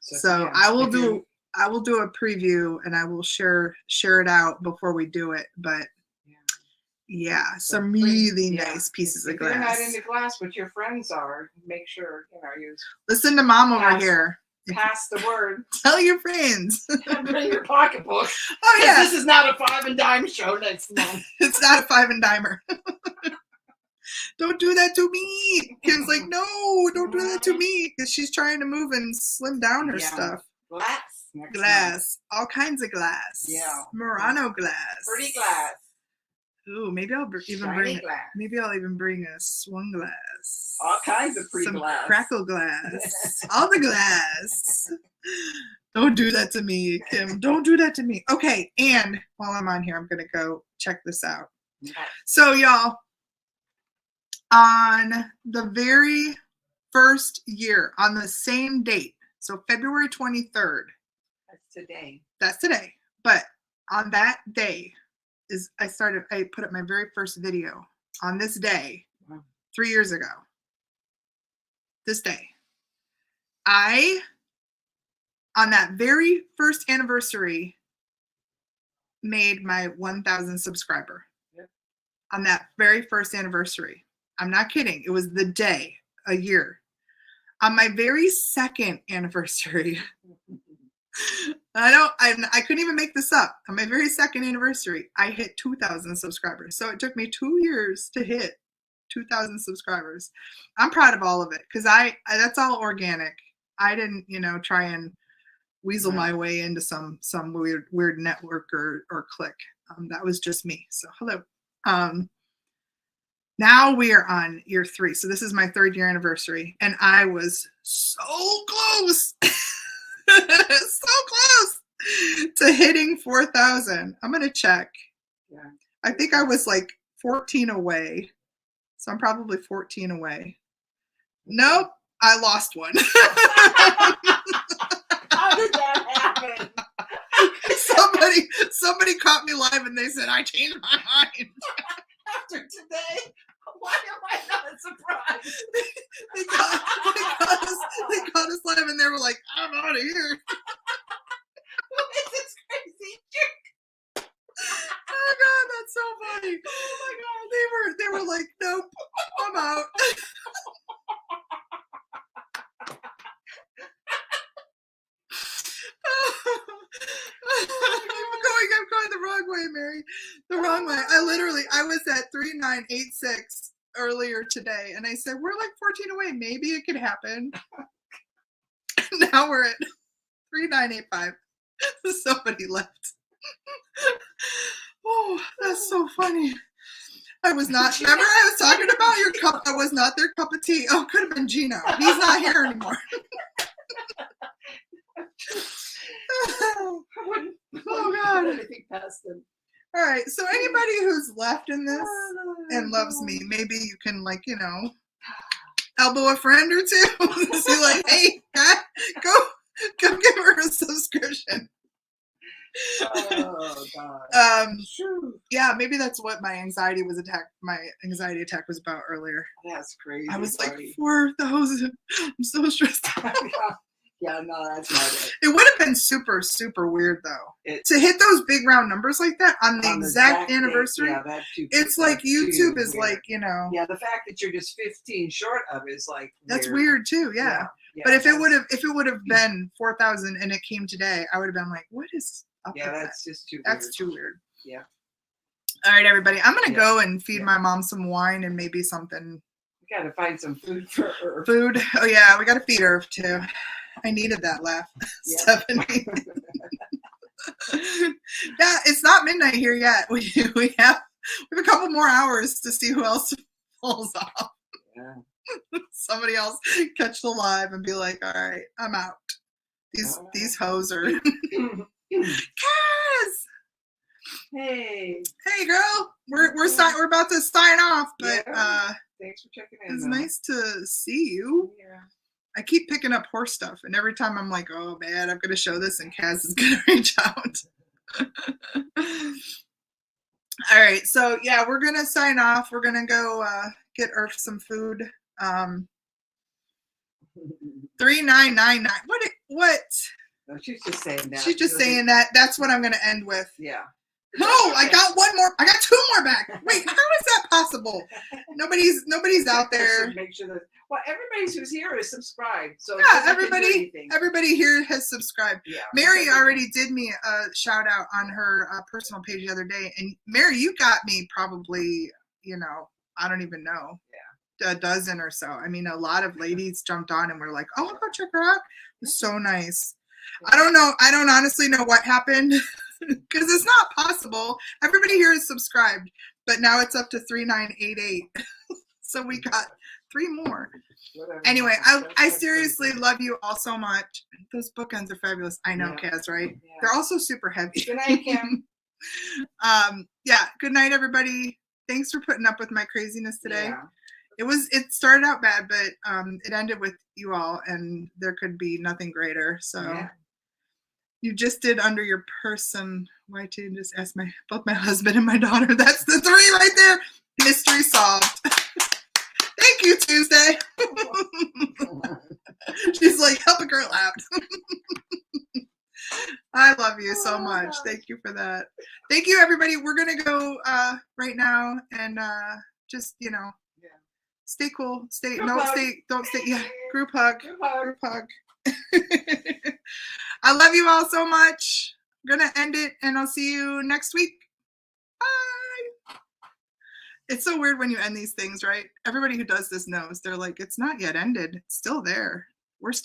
So yeah, I will do a preview, and I will share it out before we do it. But yeah, some really nice pieces of glass. If you're not into glass, but your friends are, make sure you listen to Mom over here. Pass the word. Tell your friends. Bring your pocketbook. Oh yeah, this is not a 5 and dime show next month. It's not a 5 and dimer. Don't do that to me. Kim's like, no, don't do that to me, because she's trying to move and slim down her stuff. Glass, all kinds of glass. Yeah, Murano glass. Pretty glass. Ooh, maybe I'll even bring a swung glass. All kinds of pretty glass. Some crackle glass. All the glass. Don't do that to me, Kim. Don't do that to me. Okay, and while I'm on here, I'm gonna go check this out. Okay. So y'all, on the very first year, on the same date, so February 23rd. That's today. But on that day, I put up my very first video on this day 3 years ago. This day. On that very first anniversary, made my 1,000 subscriber. Yep. On that very first anniversary. I'm not kidding. It was the day, a year. On my very second anniversary, I couldn't even make this up. On my very second anniversary, I hit 2,000 subscribers. So it took me 2 years to hit 2,000 subscribers. I'm proud of all of it, because that's all organic. I didn't, try and weasel my way into some weird network or click. That was just me. So hello. Now we are on year 3. So this is my 3rd year anniversary, and I was so close. So close to hitting 4,000. I'm gonna check. Yeah. I think I was like 14 away. So I'm probably 14 away. Nope, I lost one. How did that happen? Somebody caught me live and they said, I changed my mind. After today, why am I not surprised? They caught us live and they were like, I'm out of here. Who is this crazy chick? Oh God, that's so funny. Oh my God. They were like, nope, I'm out. I'm going the wrong way, Mary. The wrong way. I was at 3986 earlier today, and I said, we're like 14 away. Maybe it could happen. Now we're at 3985. Somebody left. Oh, that's so funny. I was not. Remember, I was talking about your cup. I was not their cup of tea. Oh, could have been Gino. He's not here anymore. Oh God! Anything past him. All right. So anybody who's left in this and loves me, maybe you can, like, you know, elbow a friend or two. See, like, hey, go give her a subscription. Oh God. Yeah, maybe that's what my anxiety attack was about earlier. That's crazy. I was like, 4,000. I'm so stressed out. Yeah, no, that's not it. It would have been super, super weird though. To hit those big round numbers like that on the exact anniversary. Yeah, that's too. It's like YouTube is weird. Like, you know. Yeah, the fact that you're just 15 short of is like that's weird too. Yeah. But if it would have been 4,000 and it came today, I would have been like, what is up with that's that? just too. That's too weird. Yeah. All right, everybody. I'm gonna go and feed my mom some wine and maybe something. We gotta find some food for her. Food. Oh yeah, we gotta feed her too. I needed that laugh, Stephanie. Yeah, it's not midnight here yet. We have a couple more hours to see who else pulls off. Yeah. Somebody else catch the live and be like, all right, I'm out. These hoes are. Kaz! Hey girl, we're about to sign off, but thanks for checking in. It's nice to see you. Yeah. I keep picking up horse stuff, and every time I'm like, oh man, I'm gonna show this, and Kaz is gonna reach out. All right, so yeah, we're gonna sign off. We're gonna go get Earth some food. 3999. What? No, she's just saying that. She's just saying that. That's what I'm gonna end with. Yeah. No, I got one more. I got two more back. Wait, how is that possible? Nobody's out there. Make sure that everybody who's here is subscribed. So yeah, everybody here has subscribed. Yeah. Mary already did me a shout out on her personal page the other day, and Mary, you got me probably, I don't even know, a dozen or so. I mean, a lot of ladies jumped on and were like, "Oh, I'll go check her out." It was so nice. I don't know. I don't honestly know what happened. Because it's not possible. Everybody here is subscribed, but now it's up to 3988. So we got 3 more. Whatever. Anyway, I seriously love you all so much. Those bookends are fabulous. I know, Kaz, right? Yeah. They're also super heavy. Good night, Kim. Yeah. Good night, everybody. Thanks for putting up with my craziness today. Yeah. It started out bad, but it ended with you all, and there could be nothing greater. So. Yeah. You just did under your person. Why didn't you just ask both my husband and my daughter? That's the 3 right there. Mystery solved. Thank you, Tuesday. She's like, help a girl out. I love you so much. Thank you for that. Thank you, everybody. We're gonna go right now and just stay cool. Don't stay. Yeah, group hug. Group hug. I love you all so much. I'm going to end it, and I'll see you next week. Bye. It's so weird when you end these things, right? Everybody who does this knows. They're like, it's not yet ended. It's still there. We're still